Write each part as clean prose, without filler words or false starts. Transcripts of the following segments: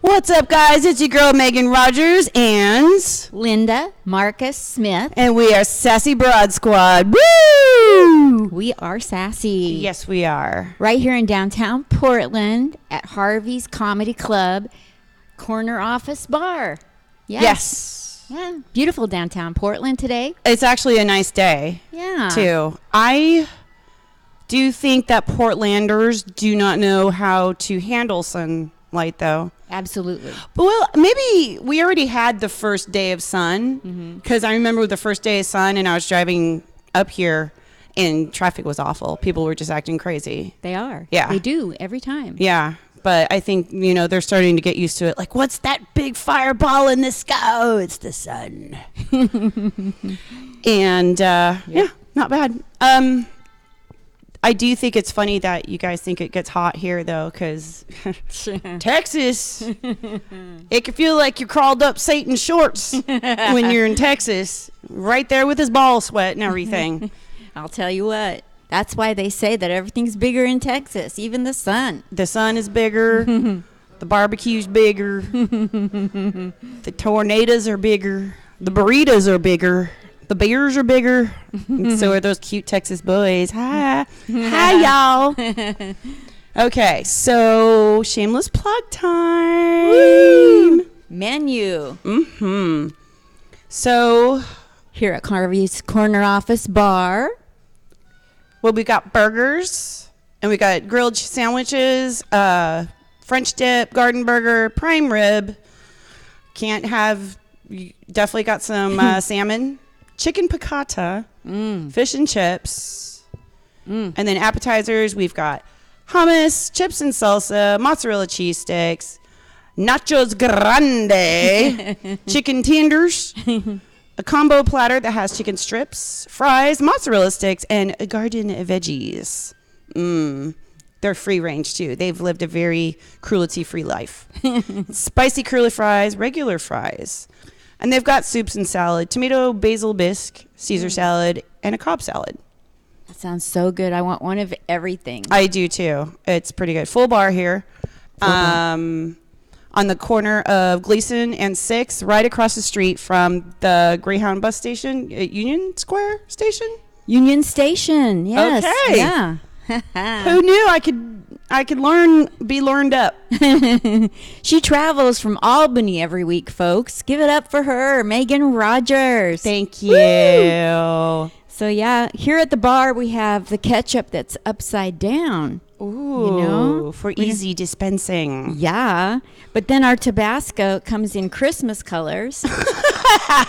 What's up, guys? It's your girl, Megan Rogers, and Linda Marcus Smith. And we are Sassy Broad Squad. Woo! We are sassy. Yes, we are. Right here in downtown Portland at Harvey's Comedy Club, corner office bar. Yes. Yeah, beautiful downtown Portland today. It's actually a nice day. Yeah. Too. I do think that Portlanders do not know how to handle sunlight, though. Absolutely. Well, maybe we already had the first day of sun, because I remember the first day of sun, and I was driving up here, and traffic was awful. People were just acting crazy. They are. Yeah. They do every time. Yeah. But I think, they're starting to get used to it. Like, what's that big fireball in the sky? Oh, it's the sun. And, yeah, not bad. I do think it's funny that you guys think it gets hot here, though, because Texas, it can feel like you crawled up Satan's shorts when you're in Texas, right there with his ball sweat and everything. I'll tell you what. That's why they say that everything's bigger in Texas, even the sun. The sun is bigger. The barbecue's bigger. The tornadoes are bigger. The burritos are bigger. The beers are bigger. And so are those cute Texas boys. Hi. Hi, y'all. Okay, so shameless plug time. Woo! Menu. So here at Harvey's Corner Office Bar. Well, we got burgers, and we got grilled sandwiches, French dip, garden burger, prime rib. Definitely got some salmon, chicken piccata, fish and chips. And then appetizers, we've got hummus, chips and salsa, mozzarella cheese sticks, nachos grande, chicken tenders, a combo platter that has chicken strips, fries, mozzarella sticks, and garden veggies. They're free range, too. They've lived a very cruelty-free life. Spicy curly fries, regular fries. And they've got soups and salad, tomato basil bisque, Caesar salad, and a Cobb salad. That sounds so good. I want one of everything. I do, too. It's pretty good. Full bar here. On the corner of Gleason and 6th, right across the street from the Greyhound bus station, Union Square Station? Union Station, yes. Okay. Yeah. Who knew I could be learned up? She travels from Albany every week, folks. Give it up for her, Megan Rogers. Thank you. Woo! So, yeah, here at the bar, we have the ketchup that's upside down. Ooh, for easy dispensing. Yeah, but then our Tabasco comes in Christmas colors,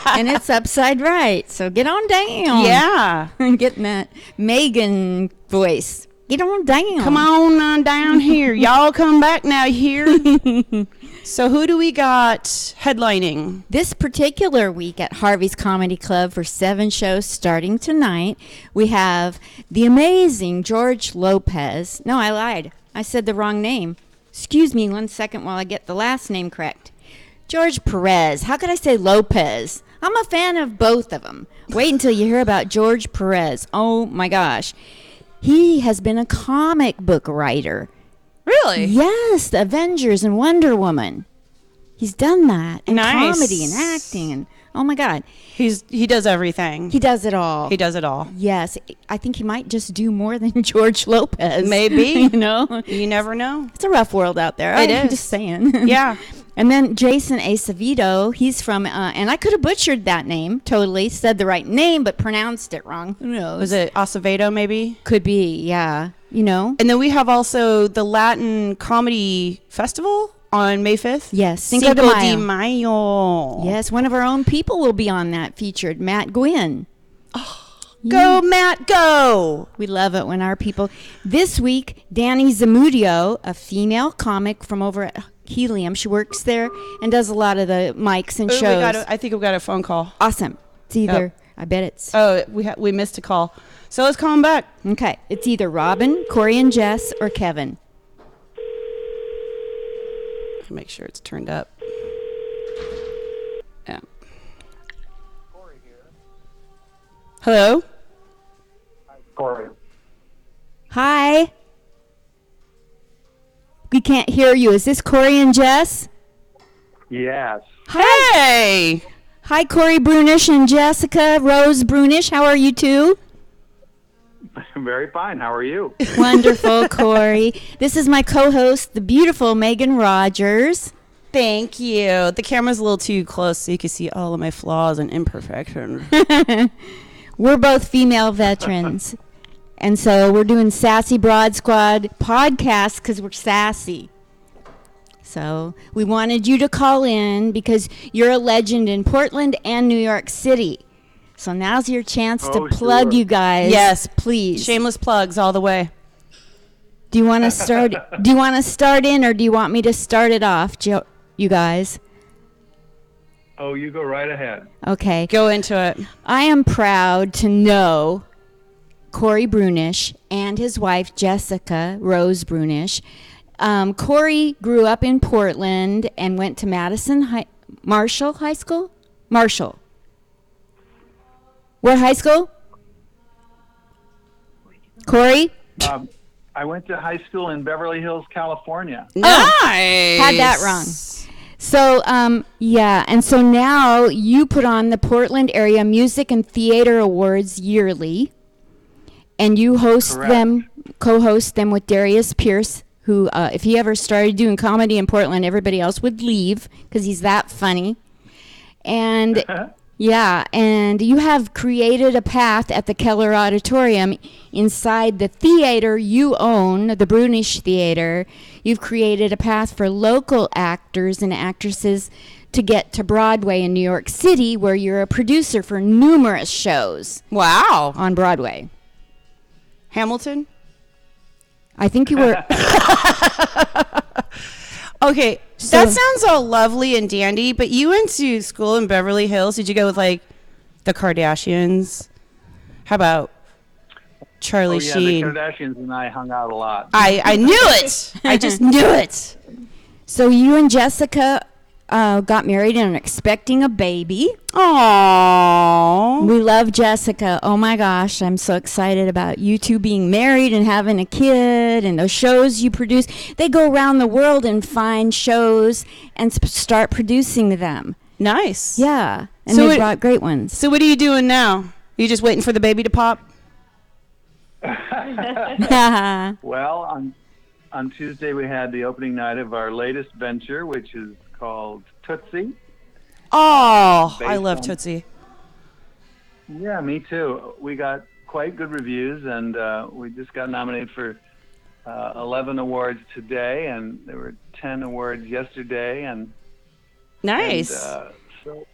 and it's upside right. So get on down. Yeah. I'm getting that Megan voice. Get on down. Come on down here. Y'all come back now here. So who do we got headlining? This particular week at Harvey's Comedy Club for 7 shows starting tonight, we have the amazing George Lopez. No, I lied. I said the wrong name. Excuse me 1 second while I get the last name correct. George Perez. How could I say Lopez? I'm a fan of both of them. Wait until you hear about George Perez. Oh, my gosh. He has been a comic book writer. Really? Yes, the Avengers and Wonder Woman. He's done that. And nice. Comedy and acting. And oh, my God. He does everything. He does it all. He does it all. Yes. I think he might just do more than George Lopez. Maybe. You know? You never know. It's a rough world out there. It I'm is. just saying. Yeah. And then Jason Acevedo, he's from, and I could have butchered that name, totally, said the right name, but pronounced it wrong. Who knows? Was it Acevedo, maybe? Could be, yeah. You know? And then we have also the Latin Comedy Festival on May 5th. Yes, Cinco de Mayo. Yes, one of our own people will be on that, featured Matt Gwynn. Go, Matt, go! We love it when our people. This week, Danny Zamudio, a female comic from over at Helium. She works there and does a lot of the mics and shows. I think we got a phone call. Awesome. It's either, I bet it's. Oh, we missed a call. So let's call him back. Okay. It's either Robin, Corey and Jess, or Kevin. Make sure it's turned up. Yeah. Hello? Hi, Corey. Hi. We can't hear you. Is this Corey and Jess? Yes. Hey! Hi, Corey Brunish and Jessica Rose Brunish. How are you two? Very fine. How are you? Wonderful, Corey. This is my co-host, the beautiful Megan Rogers. Thank you. The camera's a little too close so you can see all of my flaws and imperfections. We're both female veterans. And so we're doing Sassy Broad Squad podcast because we're sassy. So we wanted you to call in because you're a legend in Portland and New York City. So now's your chance to plug you guys. Yes, please. Shameless plugs all the way. Do you want to start? Do you want to start in, or do you want me to start it off, you guys? Oh, you go right ahead. Okay. Go into it. I am proud to know Corey Brunish and his wife Jessica Rose Brunish. Corey grew up in Portland and went to Marshall High School. Marshall. What high school? Corey? I went to high school in Beverly Hills, California. Nice. Had that wrong. So, yeah, and so now you put on the Portland Area Music and Theater Awards yearly, and you host them, co-host them with Darius Pierce, who, if he ever started doing comedy in Portland, everybody else would leave because he's that funny. And yeah, and you have created a path at the Keller Auditorium inside the theater you own, the Brunish Theater. You've created a path for local actors and actresses to get to Broadway in New York City, where you're a producer for numerous shows. Wow. On Broadway. Hamilton? I think you were... Okay, So- that sounds all lovely and dandy, but you went to school in Beverly Hills. Did you go with, like, the Kardashians? How about Charlie Sheen? The Kardashians and I hung out a lot. I knew it. I just knew it. So you and Jessica got married and are expecting a baby. Aww. We love Jessica. Oh my gosh, I'm so excited about you two being married and having a kid and those shows you produce. They go around the world and find shows and start producing them. Nice. Yeah, and So they it- brought great ones. So what are you doing now? You just waiting for the baby to pop? Well, on Tuesday we had the opening night of our latest venture, which is called Tootsie. Oh, I Based love on- Tootsie. Yeah, me too. We got quite good reviews, and we just got nominated for 11 awards today, and there were 10 awards yesterday, and Nice. so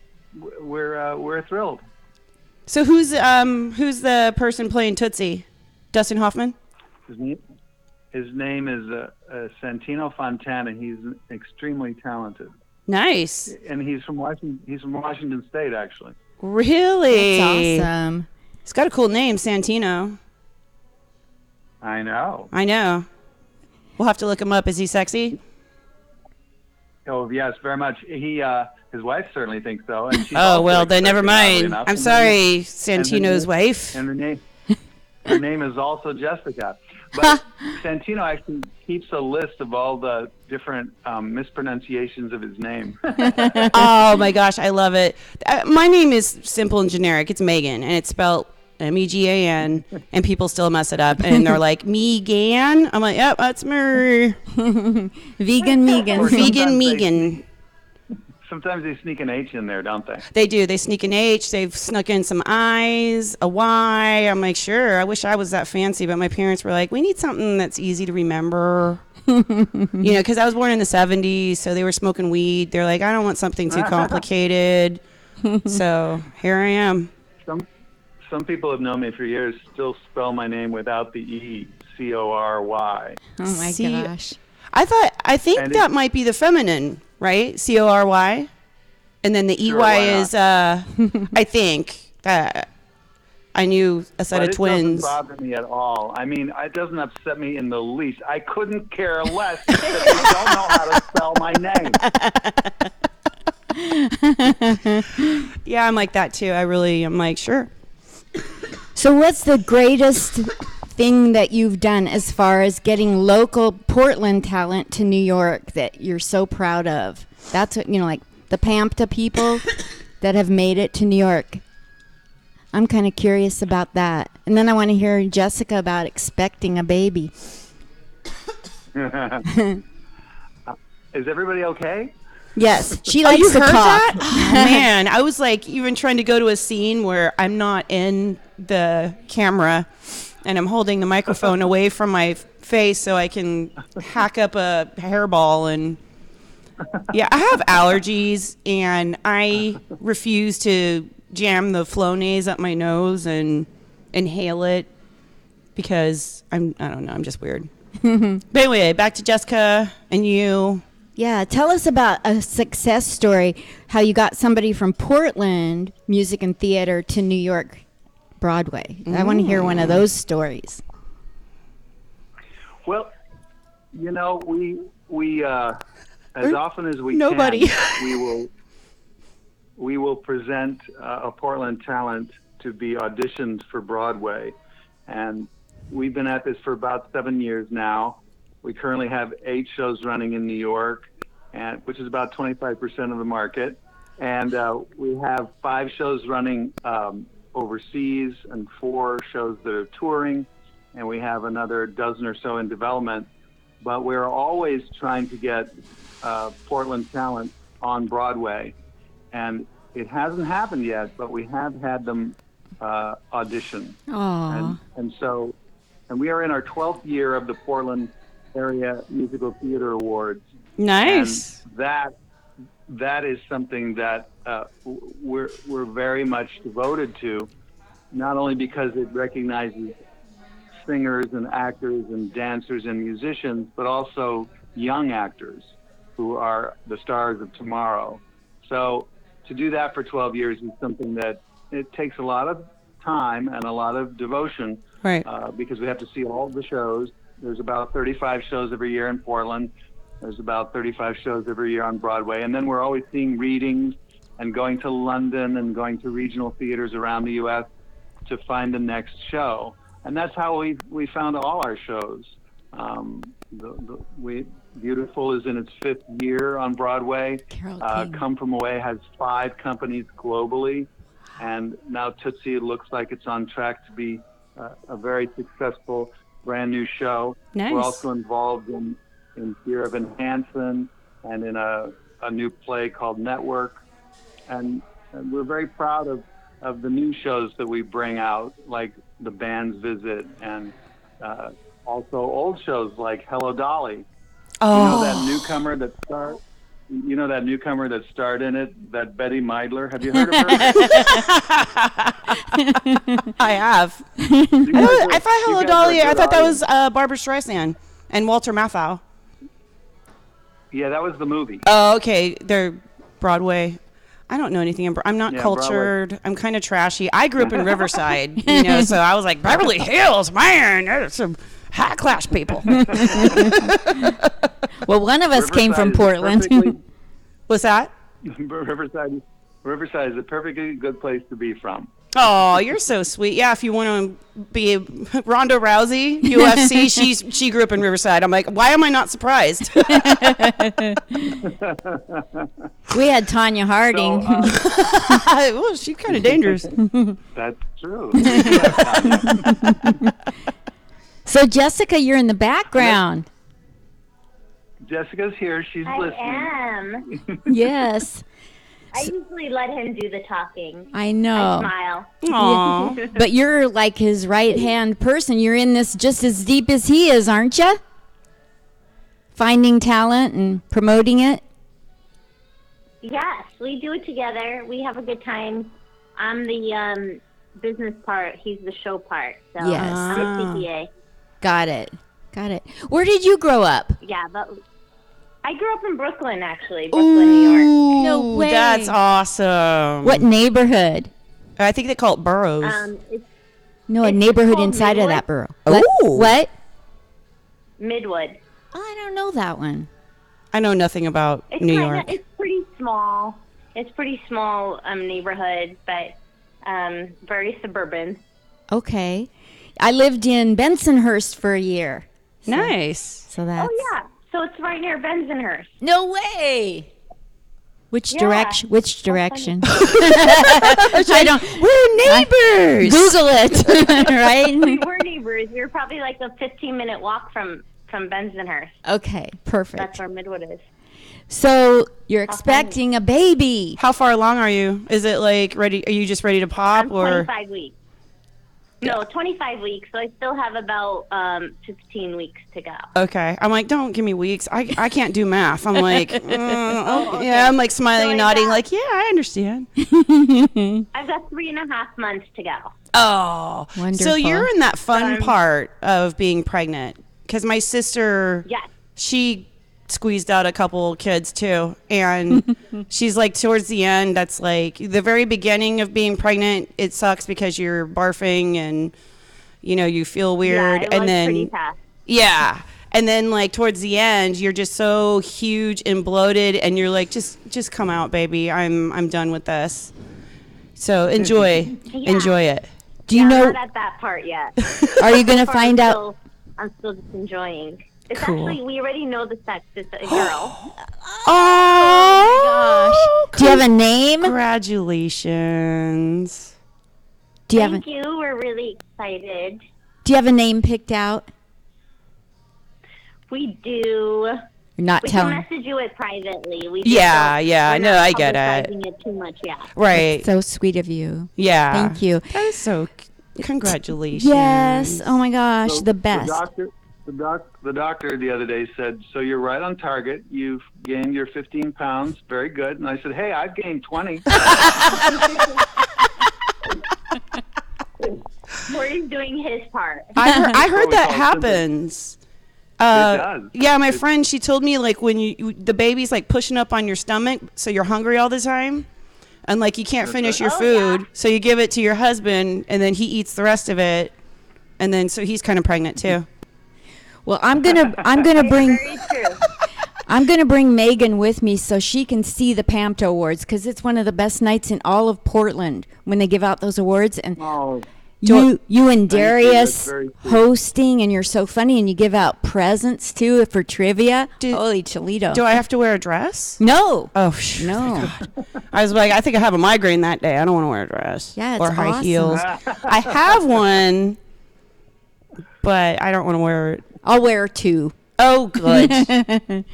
we're thrilled. So who's the person playing Tootsie? Dustin Hoffman? His name is Santino Fontana. He's extremely talented, Nice. and he's from Washington State, actually. Really? That's awesome. He's got a cool name, Santino. I know. I know. We'll have to look him up. Is he sexy? Oh yes, very much. His wife certainly thinks so. And she's Oh, also well, then never expecting, oddly mind. enough. I'm And sorry, then- Santino's wife. And her name is also Jessica. But Santino actually keeps a list of all the different mispronunciations of his name. Oh, my gosh. I love it. My name is simple and generic. It's Megan, and it's spelled Megan, and people still mess it up. And they're like, Megan? I'm like, yep, that's me. Vegan Megan. Or Vegan sometimes Megan. Sometimes they sneak an H in there, don't they? They do. They sneak an H. They've snuck in some I's, a Y. I'm like, sure. I wish I was that fancy, but my parents were like, we need something that's easy to remember. Because I was born in the 70s, so they were smoking weed. They're like, I don't want something too complicated. So here I am. Some people have known me for years still spell my name without the E, Cory. Oh my See, gosh. I think And that might be the feminine, right? Cory, and then the Sure, EY why is. I think that I knew a set But of it twins. doesn't bother me at all. I mean, it doesn't upset me in the least. I couldn't care less that they don't know how to spell my name. Yeah, I'm like that too. I'm like, sure. So what's the greatest thing that you've done as far as getting local Portland talent to New York that you're so proud of? That's what, like the Pampta people that have made it to New York. I'm kind of curious about that. And then I want to hear Jessica about expecting a baby. Is everybody okay? Yes, she likes you to heard cough. that? Oh, man, I was like even trying to go to a scene where I'm not in the camera and I'm holding the microphone away from my face so I can hack up a hairball. And yeah, I have allergies and I refuse to jam the Flonase up my nose and inhale it because I don't know, I'm just weird. But anyway, back to Jessica and you. Yeah, tell us about a success story, how you got somebody from Portland music and theater to New York Broadway. I want to hear one of those stories. Well, we as often as we Nobody. can, we will present a Portland talent to be auditioned for Broadway, and we've been at this for about 7 years now. We currently have 8 shows running in New York, which is about 25% of the market. And we have 5 shows running overseas and 4 shows that are touring. And we have another dozen or so in development. But we're always trying to get Portland talent on Broadway. And it hasn't happened yet, but we have had them audition. Aww. And we are in our 12th year of the Portland Area Musical Theater Awards. Nice. And that is something that we're very much devoted to, not only because it recognizes singers and actors and dancers and musicians, but also young actors who are the stars of tomorrow. So to do that for 12 years is something that it takes a lot of time and a lot of devotion, Right. Because we have to see all the shows. There's about 35 shows every year in Portland. There's about 35 shows every year on Broadway. And then we're always seeing readings and going to London and going to regional theaters around the U.S. to find the next show. And that's how we found all our shows. Beautiful is in its 5th year on Broadway. Come From Away has 5 companies globally. And now Tootsie looks like it's on track to be a very successful brand new show. Nice. We're also involved in Fear of Enhancement and in a new play called Network. And we're very proud of the new shows that we bring out, like The Band's Visit, and also old shows like Hello Dolly. Oh. You know that newcomer that starred in it, that Betty Meidler? Have you heard of her? I have. I thought Hello Dolly, I thought that was Barbara Streisand and Walter Matthau. Yeah, that was the movie. Oh, okay. They're Broadway. I don't know anything. I'm not cultured. Broadway. I'm kind of trashy. I grew up in Riverside, so I was like, Beverly Hills, man, there's some high-class people. Well, one of us came from Portland. What's that? Riverside is a perfectly good place to be from. Oh, you're so sweet. Yeah, if you want to be Ronda Rousey, UFC, she grew up in Riverside. I'm like, why am I not surprised? We had Tanya Harding. Well, she's kind of dangerous. That's true. So, Jessica, you're in the background. Jessica's here. She's listening. I am. Yes. I usually let him do the talking. I know. I smile. Aw. But you're like his right-hand person. You're in this just as deep as he is, aren't you? Finding talent and promoting it. Yes, we do it together. We have a good time. I'm the business part. He's the show part. So Yes. CPA. Got it. Where did you grow up? Yeah, but I grew up in Brooklyn, actually. Brooklyn, New York. No way. That's awesome. What neighborhood? I think they call it boroughs. No, a It's neighborhood called inside of Midwood. that borough. Oh. What? Midwood. Oh, I don't know that one. I know nothing about New York. It's pretty small. It's pretty small neighborhood, but very suburban. Okay. I lived in Bensonhurst for a year. Nice. So that's Oh, yeah. So it's right near Bensonhurst. no way. Which Yeah. direction? Which direction? I don't. We're neighbors. Google it, right? We were neighbors. We were probably like a 15-minute walk from Bensonhurst. Okay, perfect. That's where Midwood is. So you're expecting a baby. How far along are you? Is it like ready? Are you just ready to pop I'm or? 25 weeks. No, 25 weeks. So I still have about 15 weeks to go. Okay. I'm like, don't give me weeks. I can't do math. I'm like, okay. yeah. I'm like smiling So and I nodding, got- like, yeah, I understand. I've got 3.5 months to go. Oh, so Wonderful. you're in that fun Um, part of being pregnant because my sister, Yes. she squeezed out a couple kids too, and she's like towards the end. That's like the very beginning of being pregnant. It sucks because you're barfing and you feel weird, Yeah, it and was then pretty tough. yeah. And then like towards the end, you're just so huge and bloated, and you're like, just come out, baby. I'm done with this. So enjoy it. Do you I'm know? not at that part yet. Are you going to find out? I'm still just enjoying. It's Cool. actually, we already know the sex. It's a girl. Oh, Do you have a name? congratulations. Do you have? Thank you. We're really excited. Do you have a name picked out? We do. You're not We can telling. message you it privately. We just Yeah, don't- yeah, we're no, not I get it. publicizing it too much yet. Right. So sweet of you. Yeah. Thank you. That is so. Congratulations. Yes. Oh my gosh, So the best. The doctor the other day said, so you're right on target. You've gained your 15 pounds. Very good. And I said, hey, I've gained 20. Corey's doing his part. I heard that Always happens. does. Yeah, my friend, she told me like when the baby's like pushing up on your stomach, so you're hungry all the time, and like you can't finish your Oh, food, yeah. so you give it to your husband, and then he eats the rest of it, and then so he's kind of pregnant too. Well, I'm gonna bring Very true. I'm gonna bring Megan with me so she can see the PAMTA Awards because it's one of the best nights in all of Portland when they give out those awards. And Oh, you and Thank you, Darius that's very sweet. hosting, and you're so funny, and you give out presents too for trivia. Holy Toledo! Do I have to wear a dress? No. Oh, No. I was like, I think I have a migraine that day. I don't want to wear a dress. Yeah, it's or high awesome. heels. I have one, but I don't want to wear it. I'll wear two. Oh, good.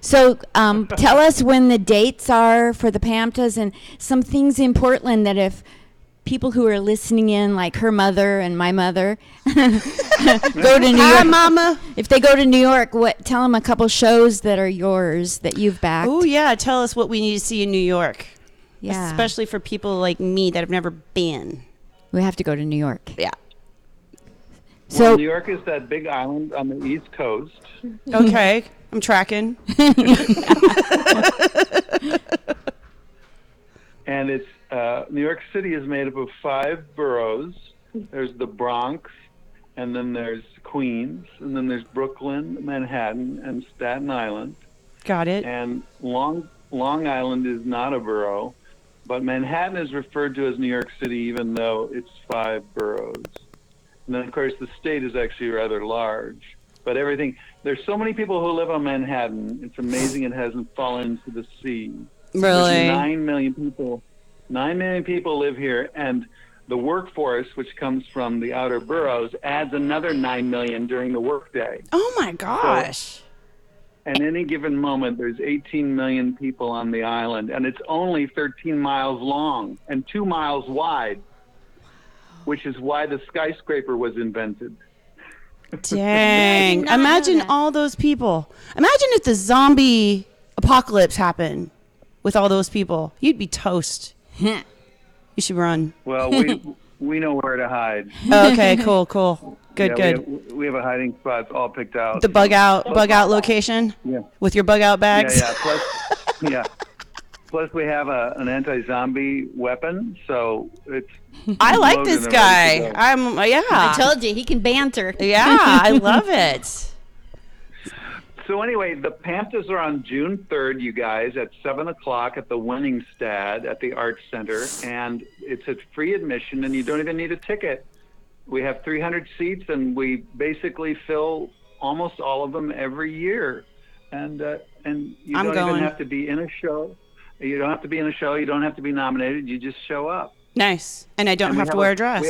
So tell us when the dates are for the PAMTAs and some things in Portland that if people who are listening in, like her mother and my mother, go to New Hi, York. Mama. If they go to New York, tell them a couple shows that are yours that you've backed. Oh, yeah. Tell us what we need to see in New York. Yeah. Especially for people like me that have never been. We have to go to New York. Yeah. So New York is that big island on the East Coast. Okay. I'm tracking. And it's New York City is made up of 5 boroughs. There's the Bronx, and then there's Queens, and then there's Brooklyn, Manhattan, and Staten Island. Got it. And Long Island is not a borough, but Manhattan is referred to as New York City, even though it's 5 boroughs. And then, of course, the state is actually rather large. But there's so many people who live on Manhattan. It's amazing it hasn't fallen into the sea. Really? There's 9 million people. 9 million people live here, and the workforce, which comes from the outer boroughs, adds another 9 million during the workday. Oh, my gosh. At any given moment, there's 18 million people on the island, and it's only 13 miles long and 2 miles wide, which is why the skyscraper was invented. Dang. not know Imagine that. all those people. Imagine if the zombie apocalypse happened with all those people. You'd be toast. You should run. Well, we know where to hide. Okay, cool. Good, Yeah, good. We have a hiding spot all picked out. The bug out location Yeah. with your bug out bags. Yeah. Plus, we have an anti-zombie weapon, so it's. I like loaded this and guy. ready to go. I told you he can banter. Yeah, I love it. So anyway, the PAMTAs are on June 3rd, you guys, at 7 o'clock at the Winningstad at the Arts Center, and it's at free admission, and you don't even need a ticket. we have 300 seats, and we basically fill almost all of them every year. And you don't even have to be in a show. You don't have to be in a show. You don't have to be nominated. You just show up. Nice. And I don't have to wear a dress.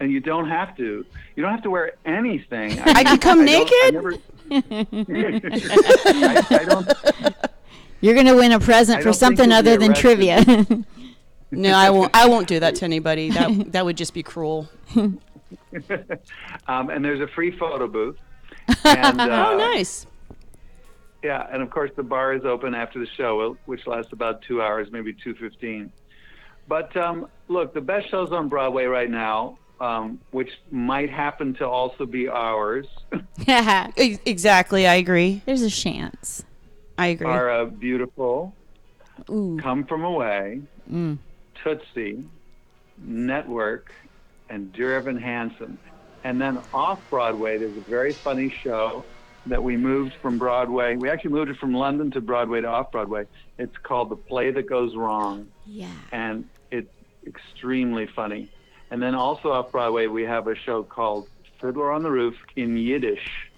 And you don't have to. You don't have to wear anything. I can come naked? I don't. You're going to win a present for something other than trivia. No, I won't. I won't do that to anybody. That would just be cruel. And there's a free photo booth. And, oh, nice. Yeah, and of course the bar is open after the show, which lasts about 2 hours, maybe 2:15. But look, the best shows on Broadway right now, which might happen to also be ours. Exactly, I agree. There's a chance. I agree. Are Beautiful, Ooh. Come From Away, Tootsie, Network, and Dear Evan Hansen. And then off Broadway, there's a very funny show that we moved from Broadway. We actually moved it from London to Broadway to off Broadway. It's called The Play That Goes Wrong. Yeah. And it's extremely funny. And then also off Broadway, we have a show called Fiddler on the Roof in Yiddish.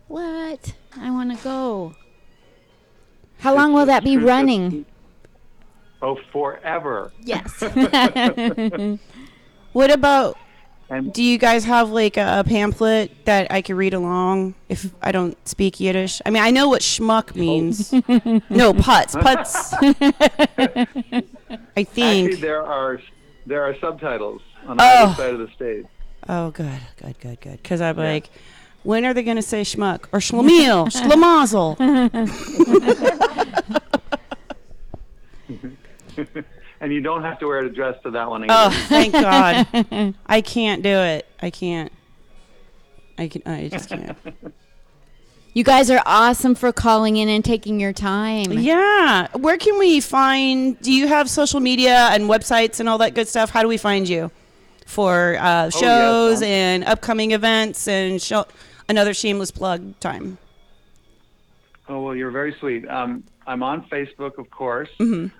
What? I want to go. How long will that be running? Oh, forever. Yes. What about, And do you guys have like a pamphlet that I could read along if I don't speak Yiddish? I mean, I know what schmuck means. No, putz. I think. actually, there are subtitles on the other side of the stage. Oh, good. Because I'm like, when are they going to say schmuck? Or schlemiel, schlemazel. And you don't have to wear a dress to that one either. Oh, thank God. I can't do it. I just can't. You guys are awesome for calling in and taking your time. Yeah. Where can we find, do you have social media and websites and all that good stuff? How do we find you for shows and upcoming events and another shameless plug time? Oh, well, you're very sweet. I'm on Facebook, of course, and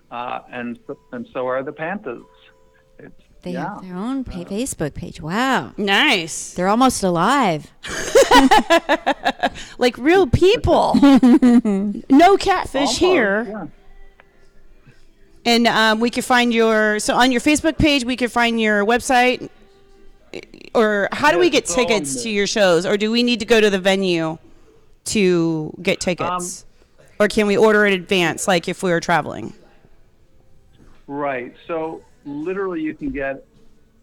so are the Panthers. They have their own Facebook page. Wow. Nice. They're almost alive. Like real people. No catfish Almost, here. yeah. And we could find so on your Facebook page, we could find your website. Or how do we get tickets to your shows? Or do we need to go to the venue to get tickets? Or can we order in advance, like if we were traveling? Right. So literally, you can get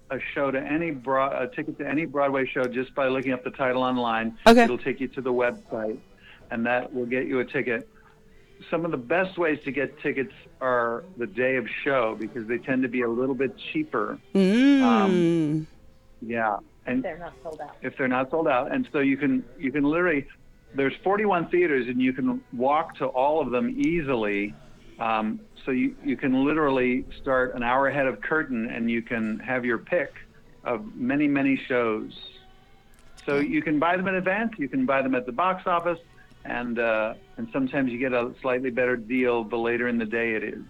a show to a ticket to any Broadway show just by looking up the title online. Okay. It'll take you to the website, and that will get you a ticket. Some of the best ways to get tickets are the day of show because they tend to be a little bit cheaper. Yeah. And They're not sold out. if they're not sold out, and so you can literally. There's 41 theaters, and you can walk to all of them easily. So you can literally start an hour ahead of curtain, and you can have your pick of many, many shows. So you can buy them in advance. You can buy them at the box office, and sometimes you get a slightly better deal the later in the day it is.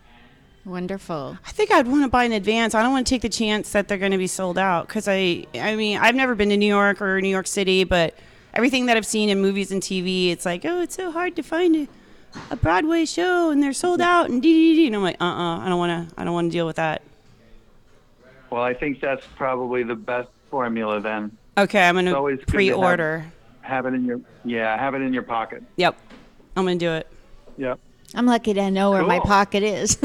Wonderful. I think I'd want to buy in advance. I don't want to take the chance that they're going to be sold out because I mean, I've never been to New York or New York City, but everything that I've seen in movies and TV, it's like, oh, it's so hard to find a Broadway show and they're sold out and and I'm like, I don't want to deal with that. Well, I think that's probably the best formula then. Okay, I'm going It's always to good to pre-order. Have it in your pocket. Yep, I'm going to do it. Yep. I'm lucky to know where my Cool. pocket is.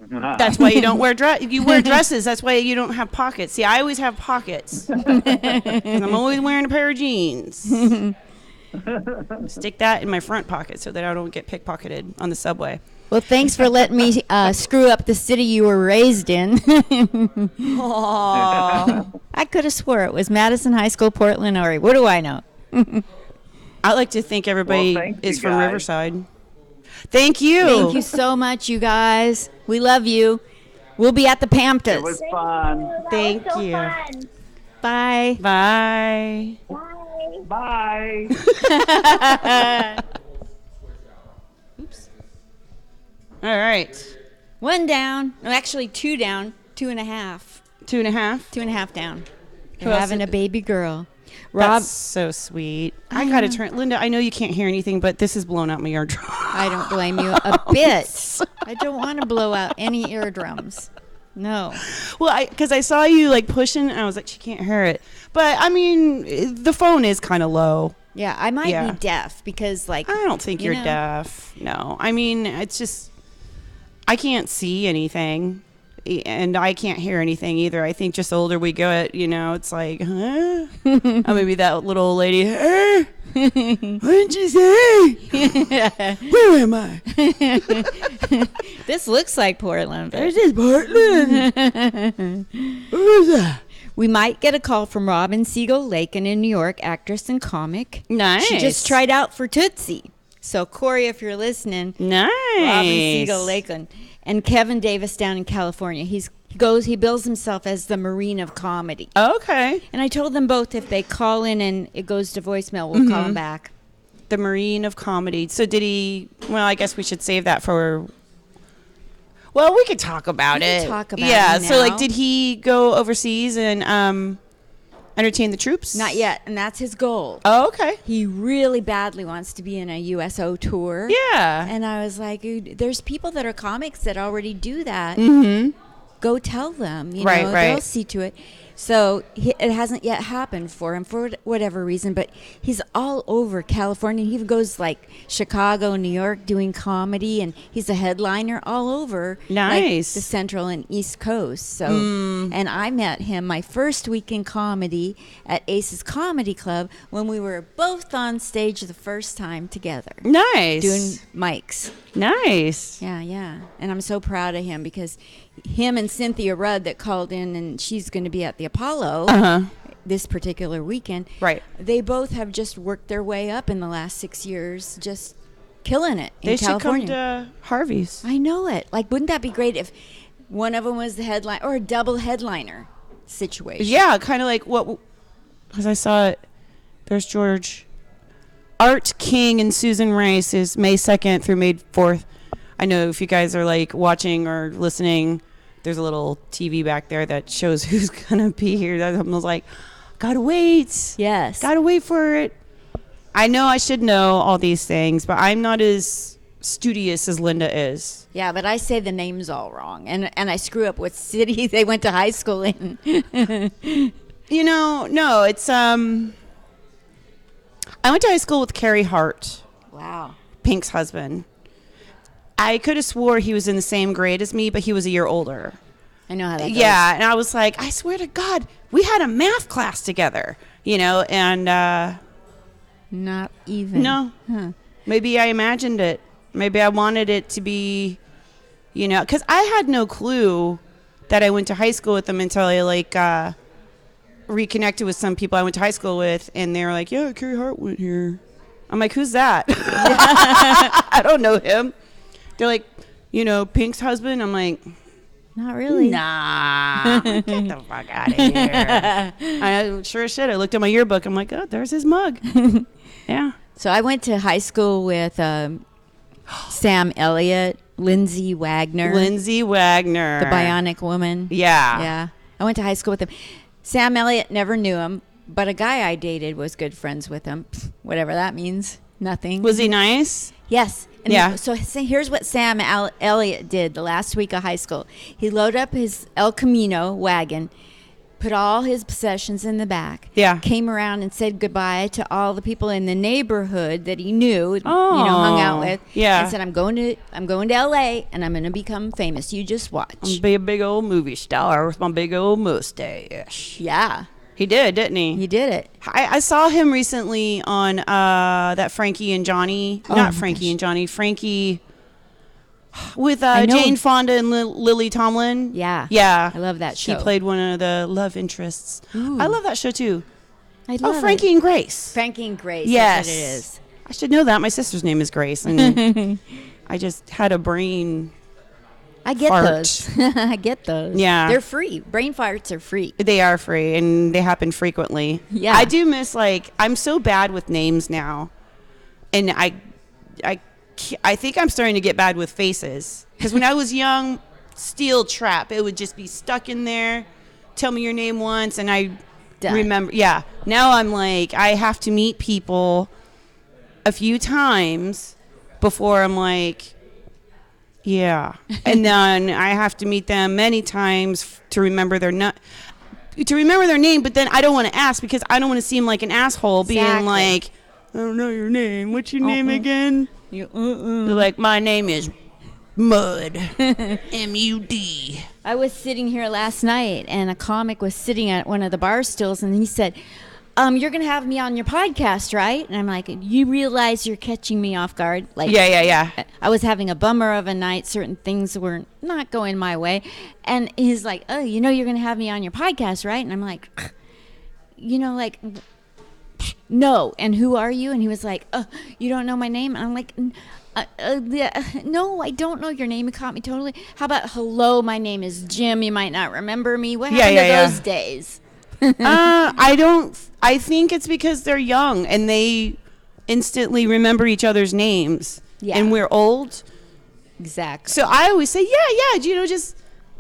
That's why you don't wear you wear dresses. That's why you don't have pockets. See, I always have pockets. I'm always wearing a pair of jeans. Stick that in my front pocket so that I don't get pickpocketed on the subway. Well, thanks for letting me screw up the city you were raised in. Aww. I could have swore it was Madison High School, Portland, Oregon. What do I know? I like to think everybody thank you, is from guys. Riverside. Thank you. Thank you so much, you guys. We love you. We'll be at the Pamptas. It was fun. That Thank was so you. Fun. Bye. Bye. Bye. Bye. Oops. All right. 1 down. No, actually 2 down. 2.5. 2.5. 2.5 down. Who They're else having did- a baby girl. Rob, That's so sweet. I gotta turn, Linda. I know you can't hear anything, but this is blowing out my eardrum. I don't blame you a bit. I don't want to blow out any eardrums. No. Well, because I saw you like pushing, and I was like, she can't hear it. But I mean, the phone is kind of low. Yeah, I might Yeah. be deaf because, like, I don't think you you're know. deaf. No, I mean, it's just I can't see anything, and I can't hear anything either. I think just the older we get, it's like, huh? Oh, maybe that little old lady. Hey, what did you say? Where am I? This looks like Portland. but- This is Portland. Who's that? We might get a call from Robin Siegel-Lakin in New York, actress and comic. Nice. She just tried out for Tootsie. So, Corey, if you're listening, Nice. Robin Siegel-Lakin. And Kevin Davis down in California. He bills himself as the Marine of Comedy. Okay. And I told them both if they call in and it goes to voicemail, we'll call him back. The Marine of Comedy. So did he? Well, I guess we should save that for. Well, we could talk about We it. can talk about yeah. it So, like, now. did he go overseas and entertain the troops? Not yet, and that's his goal. Oh, okay. He really badly wants to be in a USO tour. Yeah. And I was like, "Dude, there's people that are comics that already do that. Mm-hmm. Go tell them. Right, right. They'll see to it." So it hasn't yet happened for him for whatever reason, but he's all over California. He goes like Chicago, New York doing comedy, and he's a headliner all over like, Nice. the Central and East Coast. So, and I met him my first week in comedy at Ace's Comedy Club when we were both on stage the first time together Nice. doing mics. Nice. Yeah, yeah. And I'm so proud of him because him and Cynthia Rudd that called in, and she's going to be at the Apollo this particular weekend. Right. They both have just worked their way up in the last 6 years, just killing it in They should California. come to Harvey's. I know it. Like, wouldn't that be great if one of them was the headline or a double headliner situation? Yeah, kind of like what? Because I saw it. There's George. Art King and Susan Rice is May 2nd through May 4th. I know if you guys are like watching or listening, there's a little TV back there that shows who's gonna be here. I was like, gotta wait. Yes. Gotta wait for it. I know I should know all these things, but I'm not as studious as Linda is. Yeah, but I say the names all wrong, and I screw up what city they went to high school in. No, it's I went to high school with Carrie Hart, Wow. Pink's husband. I could have swore he was in the same grade as me, but he was a year older. I know how that goes. Yeah, and I was like, I swear to God, we had a math class together, and Not even. no, Huh. maybe I imagined it. Maybe I wanted it to be, because I had no clue that I went to high school with him until I reconnected with some people I went to high school with, and they were like, yeah, Carrie Hart went here. I'm like, who's that? I don't know him. They're like, Pink's husband. I'm like, Not really. nah, get the fuck out of here. I sure as shit. I looked at my yearbook. I'm like, oh, there's his mug. Yeah. So I went to high school with Sam Elliott, Lindsay Wagner, Lindsay Wagner. the Bionic Woman. Yeah. Yeah. I went to high school with him. Sam Elliott, never knew him, but a guy I dated was good friends with him. Whatever that means. Nothing. Was he nice? Yes. And Yeah. So here's what Sam Elliott did the last week of high school. He loaded up his El Camino wagon, put all his possessions in the back. Yeah. Came around and said goodbye to all the people in the neighborhood that he knew, Oh. hung out with. Yeah. And said, I'm going to LA and I'm going to become famous. You just watch. Be a big old movie star with my big old mustache. Yeah. He did, didn't he? He did it. I saw him recently on that Frankie and Johnny. Oh, Not my Frankie gosh. and Johnny. Frankie with I know. Jane Fonda and Lily Tomlin. Yeah. Yeah. I love that She show. played one of the love interests. Ooh. I love that show too. I Oh, love Frankie it. and Grace. Frankie and Grace. Yes. That's what it is. I should know that. My sister's name is Grace. And I just had a brain. I get Fart. those. I get those. Yeah. They're free. Brain farts are free. They are free and they happen frequently. Yeah. I do miss, I'm so bad with names now. And I think I'm starting to get bad with faces. Because when I was young, Steel Trap, it would just be stuck in there. tell me your name once and I Done. remember. Yeah. Now I'm like, I have to meet people a few times before I'm like, yeah. And then I have to meet them many times to remember their name, but then I don't want to ask because I don't want to seem like an asshole being Exactly. like, I don't know your name. What's your name again? They're like, my name is Mud. M-U-D. I was sitting here last night, and a comic was sitting at one of the bar stools, and he said, you're going to have me on your podcast, right? And I'm like, you realize you're catching me off guard? Like, Yeah. I was having a bummer of a night. Certain things were not going my way. And he's like, oh, you're going to have me on your podcast, right? And I'm like, no. And who are you? And he was like, you don't know my name? And I'm like, no, I don't know your name. You caught me totally. How about, hello, my name is Jim. You might not remember me. What happened to those days? I think it's because they're young and they instantly remember each other's names. Yeah. And we're old. Exactly. So I always say, yeah, just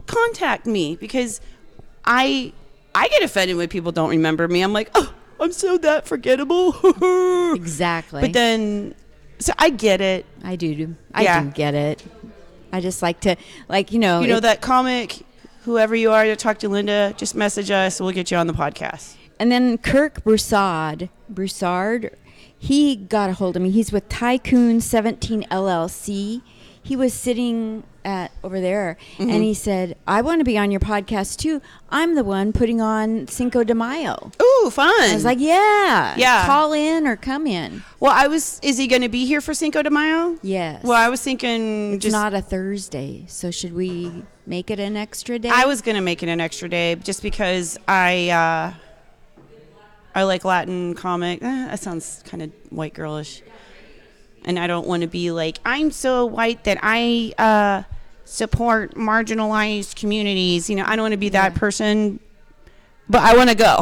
contact me because I get offended when people don't remember me. I'm like, oh, I'm so that forgettable. Exactly. But then, so I get it. I do. I do get it. I just like to, You know that comic, whoever you are to talk to Linda, just message us. We'll get you on the podcast. And then Kirk Broussard, he got a hold of me. He's with Tycoon 17 LLC. He was sitting over there, and he said, I want to be on your podcast, too. I'm the one putting on Cinco de Mayo. Ooh, fun. I was like, yeah. Call in or come in. Well, is he going to be here for Cinco de Mayo? Yes. Well, I was thinking it's not a Thursday, so should we make it an extra day? I was going to make it an extra day just because I like Latin comic. That sounds kind of white girlish. And I don't want to be like, I'm so white that I support marginalized communities. I don't want to be that person, but I want to go.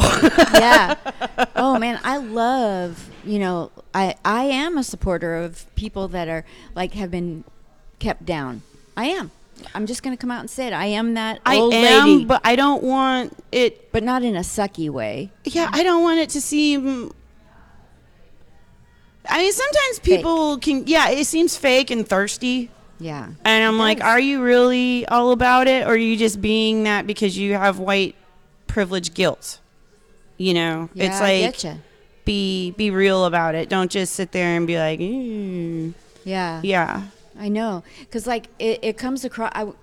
Yeah. Oh, man, I love, I am a supporter of people that are, have been kept down. I am. I'm just going to come out and say it. I am that old lady. But I don't want it. But not in a sucky way. Yeah, I don't want it to seem. I mean, sometimes people it seems fake and thirsty. Yeah. And I'm like, are you really all about it? Or are you just being that because you have white privilege guilt? Yeah, it's I like, getcha. Be real about it. Don't just sit there and be like, Yeah. Yeah. I know. Because, it comes across,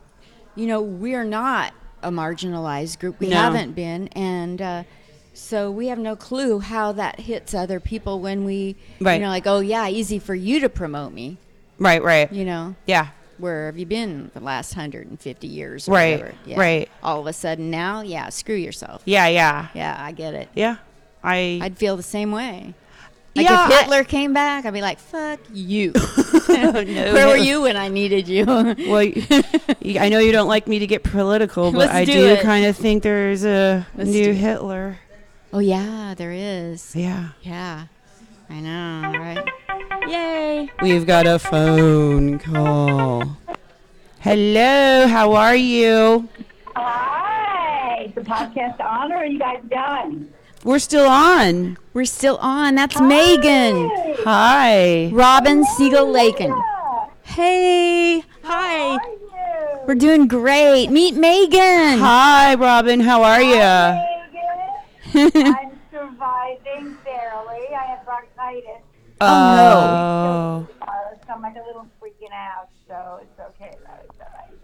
we're not a marginalized group. We haven't been. And so we have no clue how that hits other people when we, oh, yeah, easy for you to promote me. Right. Yeah. Where have you been the last 150 years or right. whatever? Yeah. Right. All of a sudden now, screw yourself. Yeah. Yeah, I get it. Yeah. I'd feel the same way. If Hitler came back, I'd be like, fuck you. Where were you when I needed you? Well, I know you don't like me to get political, but I do kind of think there's a new Hitler. Oh, yeah, there is. Yeah. Yeah. I know, right? Yay. We've got a phone call. Hello, how are you? Hi. Is the podcast on or are you guys done? We're still on. We're still on. That's Megan. Hi. Robin Siegel-Lakin. Hey. Hi. We're doing great. Meet Megan. Hi, Robin. How are you? Megan. I'm surviving barely. I have bronchitis. Oh, no. So I'm like a little freaking out, so it's okay. It's all right.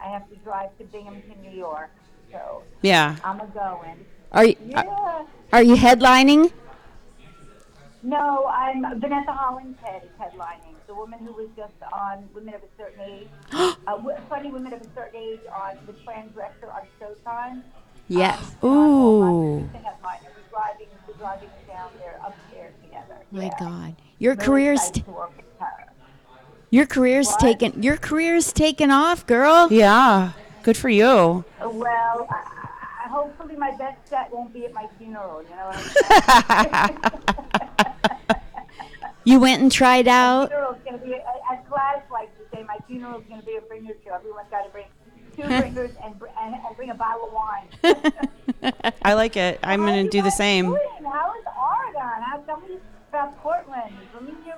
I have to drive to Binghamton, New York, so yeah. I'm a-going. Are you headlining? No, I'm Vanessa Hollingshead is headlining. The woman who was just on Women of a Certain Age, Funny Women of a Certain Age on the Transgressor on Showtime. Yes. Ooh. The headliner. We're driving down there, upstairs together. My God, Your career's taken off, girl. Yeah. Good for you. Well, hopefully my best set won't be at my funeral. You know what I'm saying? You went and tried out. My funeral's going to be, as Gladys likes to say, my funeral's going to be a bringer show. Everyone's got to bring two bringers and bring a bottle of wine. I like it. I'm going to do the same. How is Oregon? Tell me about Portland. Let me hear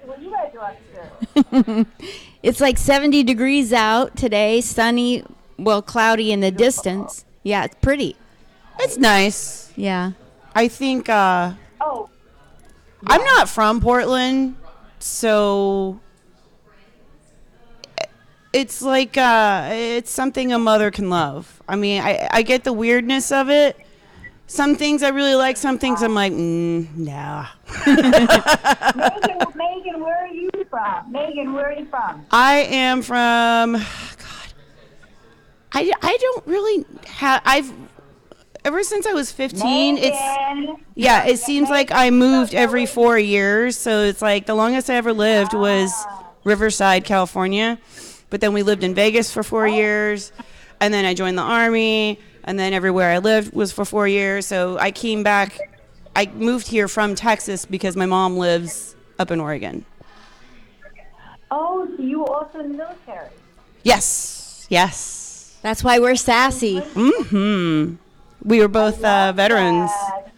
what you guys are up to. It's like 70 degrees out today, sunny, well, cloudy in the distance. Yeah, it's pretty. It's nice. Yeah. I think Oh. I'm not from Portland, so it's like it's something a mother can love. I mean, I get the weirdness of it. Some things I really like, some things I'm like, nah. Megan, where are you from? Megan, where are you from? I am from, God, I don't really have, ever since I was 15, it seems like I moved every 4 years. So it's like the longest I ever lived was Riverside, California. But then we lived in Vegas for 4 years. And then I joined the Army. And then everywhere I lived was for 4 years. So I came back. I moved here from Texas because my mom lives up in Oregon. Oh, so you were also in the military? Yes. Yes. That's why we're sassy. Mm-hmm. We were both veterans. That.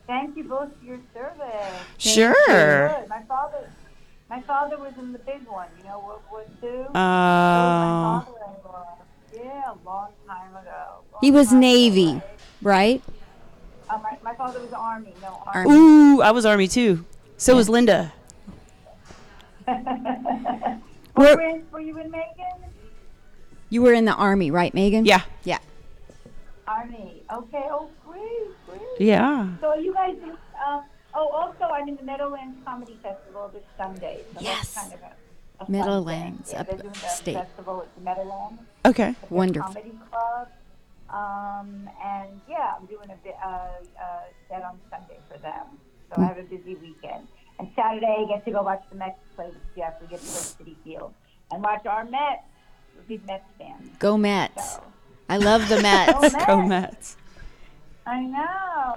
Thank you both for your service. Sure. Good. My father was in the big one, World War II. My father-in-law. Yeah, a long time ago. He was Navy, right? My father was Army. No, Army. Army. Ooh, I was Army too. So was Linda. Were you in Megan? You were in the Army, right, Megan? Yeah. Yeah. Army. Okay. Oh, great. Yeah. So you guys, also I'm in the Meadowlands Comedy Festival this Sunday. So Yes. That's kind of a fun Meadowlands, thing. Yeah, they're doing the upstate. festival at the Meadowlands. Okay. At the Wonderful. Comedy Club. And yeah, I'm doing a set on Sunday for them. So I have a busy weekend. And Saturday, I get to go watch the Mets play with Jeff. We get to go to Citi Field and watch our Mets. We're big Mets fans. Go Mets. So. I love the Mets. Go Mets. I know.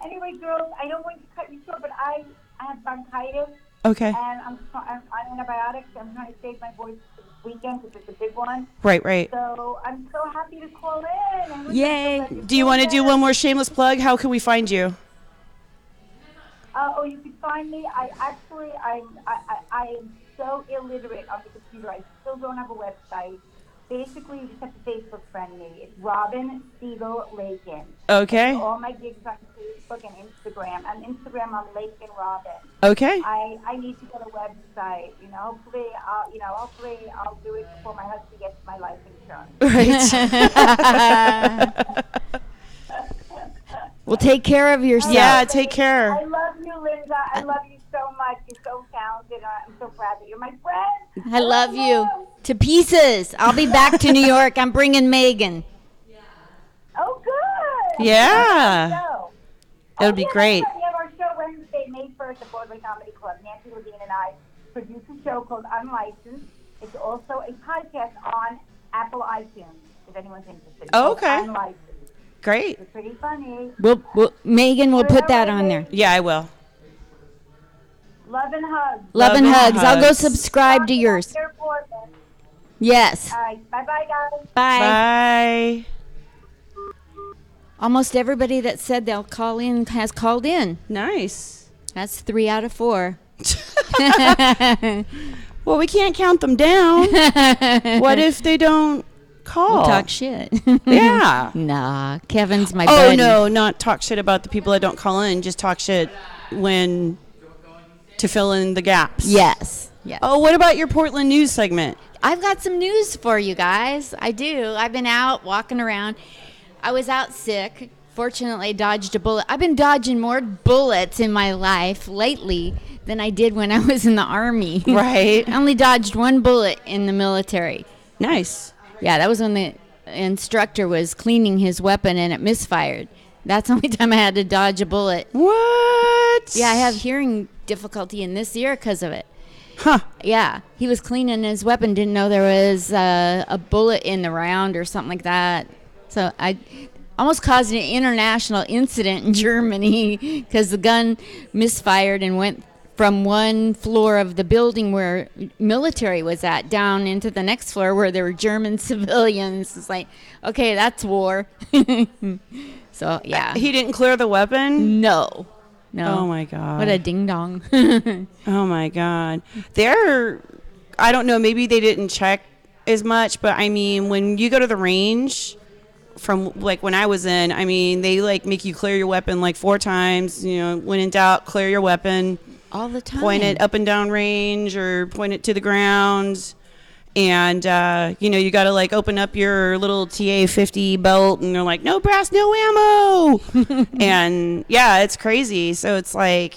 Anyway, girls, I don't want to cut you short, but I have bronchitis. Okay. And I'm on antibiotics. I'm trying to save my voice for this weekend because it's a big one. Right. So I'm so happy to call in. And Yay. Do you want to do one more shameless plug? How can we find you? You can find me. I am so illiterate on the computer. I still don't have a website. Basically, you just have to Facebook friend me. It's Robin Siegel Lakin. Okay. All my gigs on Facebook and Instagram. On Instagram, I'm Lakin Robin. Okay. I need to get a website. Hopefully I'll do it before my husband gets my life insurance. Right. Well, take care of yourself. Yeah, take care. I love you, Linda. I love you so much. You're so talented. I'm so proud that you're my friend. I love you to pieces. I'll be back to New York. I'm bringing Megan. Oh, good. Yeah. It'll be great. We have our show Wednesday, May 1st at Broadway Comedy Club. Nancy Levine and I produce a show called Unlicensed. It's also a podcast on Apple iTunes, if anyone's interested. Oh, okay. Unlicensed. Great. It's pretty funny. Megan will put that on there. Yeah, I will. Love and hugs. Love and hugs. I'll go hugs. subscribe to yours. Yes. All right. Bye-bye, guys. Bye. Bye. Almost everybody that said they'll call in has called in. Nice. That's 3 out of 4. Well, we can't count them down. What if they don't call? We'll talk shit. Yeah. Nah, Kevin's my Oh, buddy. no, not talk shit about the people that don't call in. Just talk shit when to fill in the gaps. Yes. Oh, what about your Portland news segment? I've got some news for you guys. I do. I've been out walking around. I was out sick. Fortunately, dodged a bullet. I've been dodging more bullets in my life lately than I did when I was in the Army. Right. I only dodged 1 bullet in the military. Nice. Yeah, that was when the instructor was cleaning his weapon and it misfired. That's the only time I had to dodge a bullet. What? Yeah, I have hearing difficulty in this ear because of it. Huh. Yeah, he was cleaning his weapon, didn't know there was a bullet in the round or something like that. So I almost caused an international incident in Germany because the gun misfired and went from one floor of the building where military was at down into the next floor where there were German civilians. It's like, okay, that's war. So, yeah. He didn't clear the weapon? No. Oh, my God. What a ding-dong. Oh, my God. I don't know, maybe they didn't check as much, but, I mean, when you go to the range from, like, when I was in, I mean, they, like, make you clear your weapon, like, 4 times. You know, when in doubt, clear your weapon. All the time. Point it up and down range or point it to the ground. And, you know, you got to, like, open up your little TA-50 belt, and they're like, no brass, no ammo. And, yeah, it's crazy. So it's like,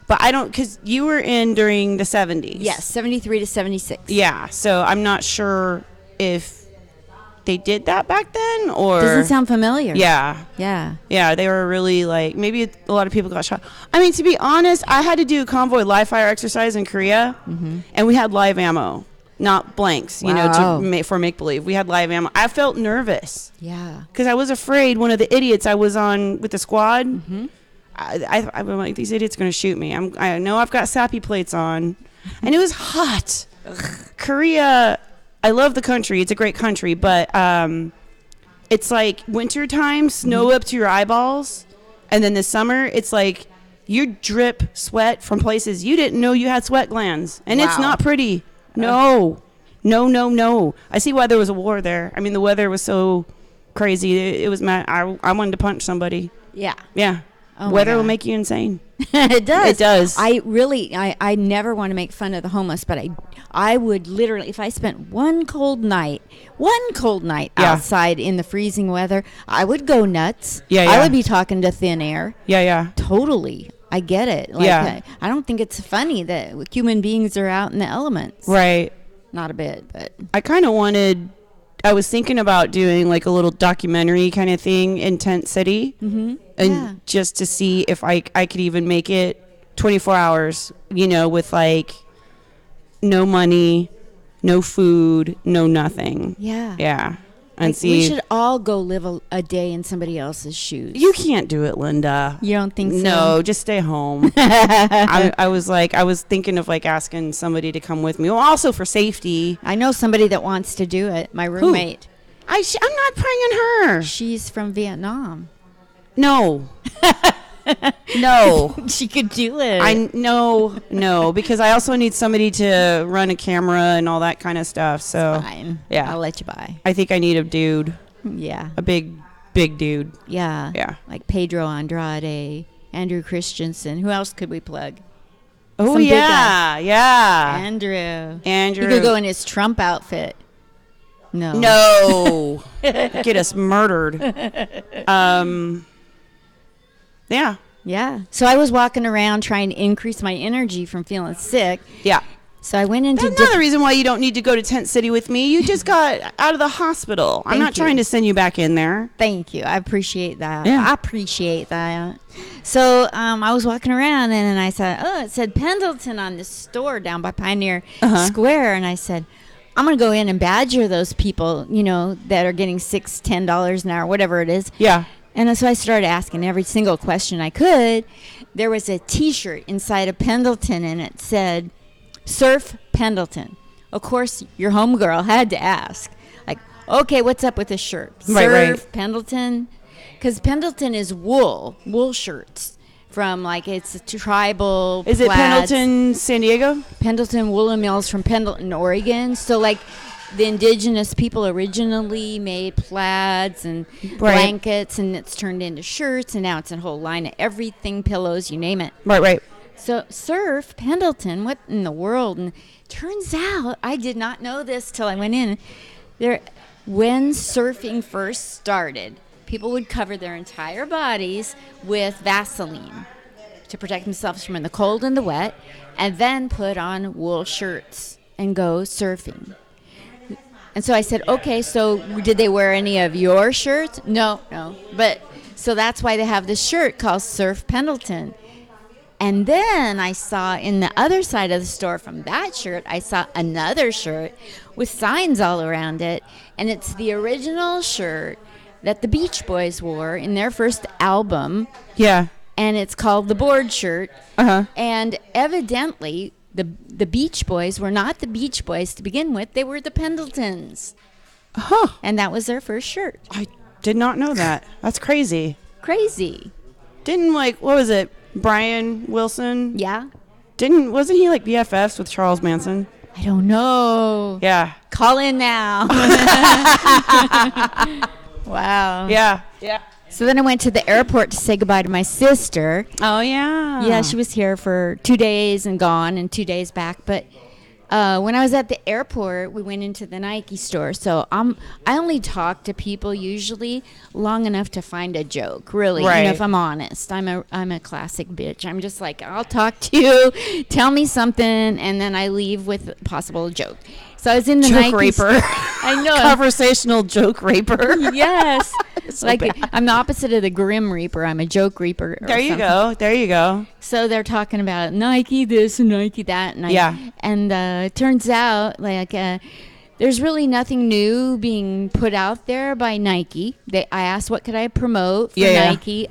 but I don't, because you were in during the 70s. Yes, 73 to 76. Yeah, so I'm not sure if they did that back then or. Doesn't sound familiar. Yeah. Yeah. Yeah, they were really like, maybe a lot of people got shot. I mean, to be honest, I had to do a convoy live fire exercise in Korea, and we had live ammo, not blanks, you know, for make-believe. We had live ammo. I felt nervous. Yeah. Because I was afraid one of the idiots I was on with the squad, I'm like, these idiots are going to shoot me. I know I've got sappy plates on, and it was hot. Korea, I love the country. It's a great country, but it's like wintertime, snow up to your eyeballs, and then the summer, it's like you drip sweat from places you didn't know you had sweat glands, and it's not pretty. No. I see why there was a war there. I mean, the weather was so crazy. It was mad. I wanted to punch somebody. Yeah. Yeah. Oh Weather will make you insane. It does. It does. I never want to make fun of the homeless, but I would literally, if I spent one cold night outside in the freezing weather, I would go nuts. Yeah. I would be talking to thin air. Yeah. Totally. I get it. Like, I don't think it's funny that human beings are out in the elements. Right. Not a bit, but. I was thinking about doing like a little documentary kind of thing in Tent City. And just to see if I could even make it 24 hours, you know, with like no money, no food, no nothing. Yeah. Yeah. And Like, see. we should all go live a day in somebody else's shoes. You can't do it, Linda. You don't think so? No, just stay home. I was thinking of like asking somebody to come with me. Well, also for safety. I know somebody that wants to do it. My roommate. I'm not bringing her. She's from Vietnam. No. No. She could do it. No, because I also need somebody to run a camera and all that kind of stuff. So Fine. yeah, I'll let you buy. I think I need a dude. Yeah. A big dude. Yeah. Yeah. Like Pedro Andrade, Andrew Christensen. Who else could we plug? Oh, Some big yeah. Yeah. Andrew. Andrew. He could go in his Trump outfit. No. No. Get us murdered. Yeah. Yeah. So I was walking around trying to increase my energy from feeling sick. Yeah. So I went into That's another reason why you don't need to go to Tent City with me. You just got out of the hospital. I'm not trying to send you back in there. Thank you. I appreciate that. Yeah. I appreciate that. So I was walking around and I said, it said Pendleton on this store down by Pioneer Square. And I said, I'm going to go in and badger those people, you know, that are getting $6, $10 an hour, whatever it is. Yeah. And so I started asking every single question I could. There was a T-shirt inside of Pendleton, and it said, Surf Pendleton. Of course, your homegirl had to ask, like, okay, what's up with this shirt? Surf Pendleton? Because Pendleton is wool shirts from, like, it's a tribal Is it plaids. Pendleton, San Diego? Pendleton Woolen Mills from Pendleton, Oregon. So, like, the indigenous people originally made plaids and blankets, and it's turned into shirts, and now it's a whole line of everything, pillows, you name it. Right. So Surf Pendleton, what in the world? And turns out, I did not know this till I went in. When surfing first started, people would cover their entire bodies with Vaseline to protect themselves from the cold and the wet, and then put on wool shirts and go surfing. And so I said, okay, so did they wear any of your shirts? No. But so that's why they have this shirt called Surf Pendleton. And then I saw in the other side of the store from that shirt, I saw another shirt with signs all around it. And it's the original shirt that the Beach Boys wore in their first album. Yeah. and it's called the board shirt. Uh-huh. And evidently, the Beach Boys were not the Beach Boys to begin with. They were the Pendletons. Huh. And that was their first shirt. I did not know that. That's crazy. Crazy. Didn't what was it? Brian Wilson? Yeah. Wasn't he like BFFs with Charles Manson? I don't know. Yeah. Call in now. Wow. Yeah. Yeah. So then I went to the airport to say goodbye to my sister. Oh yeah. Yeah, she was here for 2 days and gone and 2 days back. But when I was at the airport, we went into the Nike store. So I only talk to people usually long enough to find a joke. Really, Right. if I'm honest, I'm a classic bitch. I'm just like, I'll talk to you, tell me something, and then I leave with a possible joke. So I was in the Joke Nike raper. I know. Conversational joke raper. Yes. So like bad. I'm the opposite of the Grim Reaper. I'm a joke reaper. or There you something. go. There you go. So they're talking about Nike this and Nike that. And it turns out like there's really nothing new being put out there by Nike. I asked what could I promote for Nike.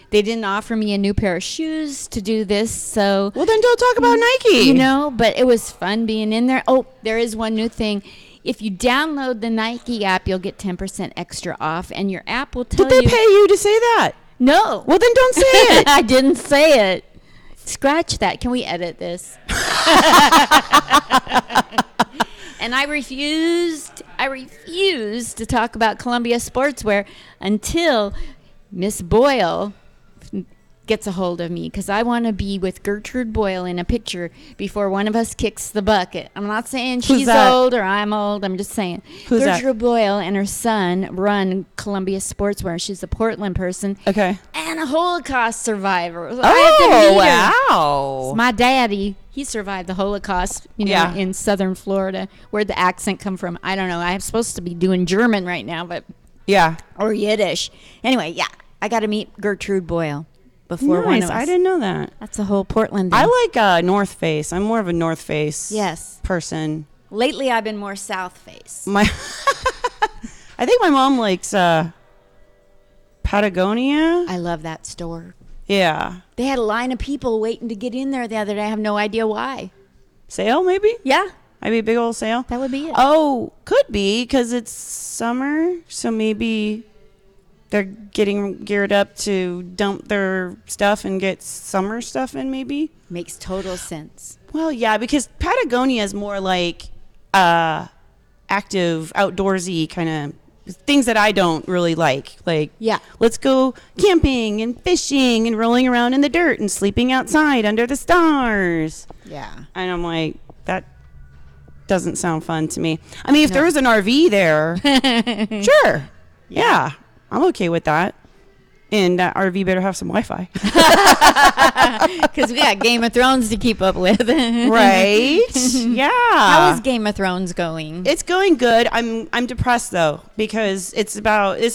They didn't offer me a new pair of shoes to do this. So Well, then don't talk about Nike. but it was fun being in there. Oh, there is one new thing. If you download the Nike app, you'll get 10% extra off, and your app will tell Did they you. pay you to say that? No. Well, then don't say it. I didn't say it. Scratch that. Can we edit this? And I refused to talk about Columbia Sportswear until Miss Boyle gets a hold of me, because I want to be with Gertrude Boyle in a picture before one of us kicks the bucket. I'm not saying Who's she's that? old or I'm old. I'm just saying Who's that? Gertrude Boyle and her son run Columbia Sportswear. She's a Portland person Okay. and a Holocaust survivor. I have to meet her. wow. My daddy, he survived the Holocaust, Yeah. in southern Florida. Where'd the accent come from? I don't know. I'm supposed to be doing German right now, Yeah. or Yiddish. Anyway, yeah, I got to meet Gertrude Boyle before one Nice. of us. I didn't know that. That's a whole Portland thing. I like North Face. I'm more of a North Face Yes. person. Lately, I've been more South Face. My I think my mom likes Patagonia. I love that store. Yeah. They had a line of people waiting to get in there the other day. I have no idea why. Sale maybe? Yeah, Maybe a big old sale. that would be it. Oh, could be because it's summer, so maybe they're getting geared up to dump their stuff and get summer stuff in. Maybe. Makes total sense. Well, yeah, because Patagonia is more like active, outdoorsy kind of things that I don't really like. Like, Yeah. let's go camping and fishing and rolling around in the dirt and sleeping outside under the stars. Yeah. And I'm like, that doesn't sound fun to me. I mean, if there was an RV there, sure. Yeah. I'm okay with that. And that RV better have some Wi-Fi. Because we got Game of Thrones to keep up with. Right? Yeah. How is Game of Thrones going? It's going good. I'm depressed though because this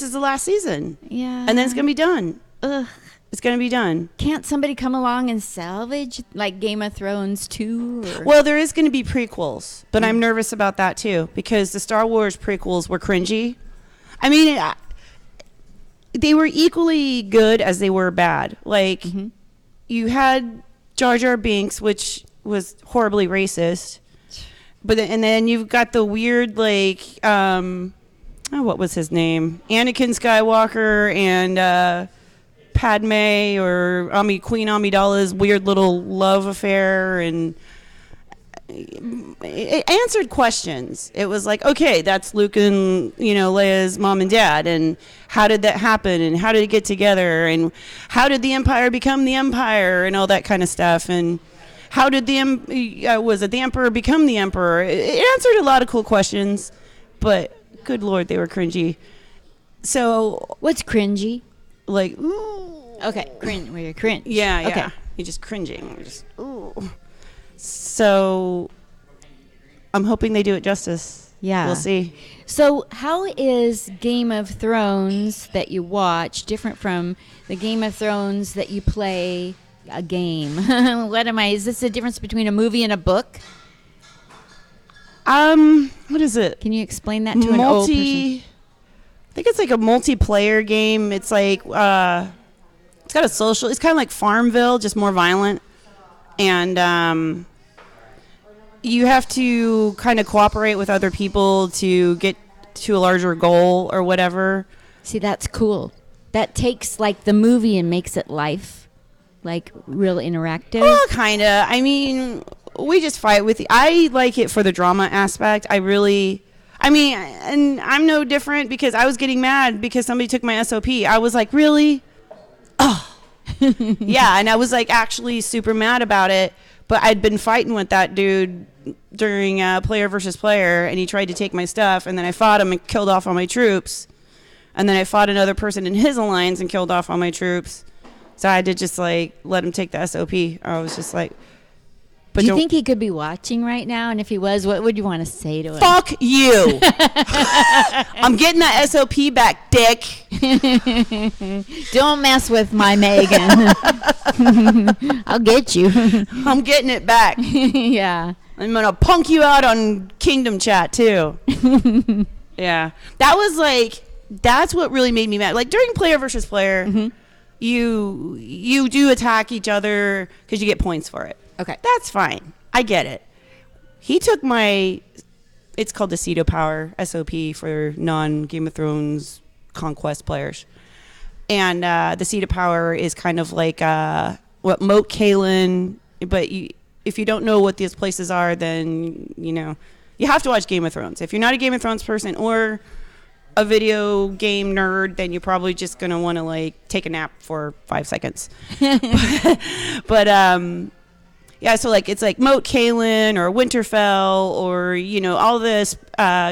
is the last season. Yeah. And then it's going to be done. Ugh. It's going to be done. Can't somebody come along and salvage like Game of Thrones 2? Or? Well, there is going to be prequels, but I'm nervous about that too because the Star Wars prequels were cringy. I mean, they were equally good as they were bad. Like, you had Jar Jar Binks, which was horribly racist. And then you've got the weird, like, what was his name? Anakin Skywalker and Padme or Queen Amidala's weird little love affair. And it answered questions. It was like, okay, that's Luke and Leia's mom and dad, and how did that happen, and how did it get together, and how did the Empire become the Empire, and all that kind of stuff, and how did the Emperor become the Emperor? It answered a lot of cool questions, but good Lord, they were cringy. So What's cringy? like, ooh, Okay, cringe. Where you're cringe. yeah, Okay. you're just cringing, you're just ooh. So I'm hoping they do it justice. Yeah. We'll see. So how is Game of Thrones that you watch different from the Game of Thrones that you play a game? Is this the difference between a movie and a book? What is it? Can you explain that to an old person? I think it's like a multiplayer game. It's like It's got a social. It's kind of like Farmville, just more violent, and you have to kind of cooperate with other people to get to a larger goal or whatever. See, that's cool. That takes like the movie and makes it life, like real interactive. Well, kind of. I mean, we just fight with. I like it for the drama aspect. And I'm no different because I was getting mad because somebody took my SOP. I was like, really? Oh. Yeah, and I was like actually super mad about it. But I'd been fighting with that dude during player versus player, and he tried to take my stuff, and then I fought him and killed off all my troops. And then I fought another person in his alliance and killed off all my troops. So I had to just like let him take the SOP. I was just like, but do you think he could be watching right now? And if he was, what would you want to say to him? Fuck you. I'm getting that SOP back, dick. Don't mess with my Megan. I'll get you. I'm getting it back. Yeah. I'm going to punk you out on Kingdom Chat, too. Yeah. That was like, that's what really made me mad. Like during player versus player, you do attack each other because you get points for it. Okay. That's fine. I get it. He took it's called the Cedo Power SOP for non-Game of Thrones conquest players. And the Cedo Power is kind of like what Moat Kalen, but if you don't know what these places are, then, you have to watch Game of Thrones. If you're not a Game of Thrones person or a video game nerd, then you're probably just going to want to like take a nap for 5 seconds. but yeah, so like it's like Moat Kalen or Winterfell or all this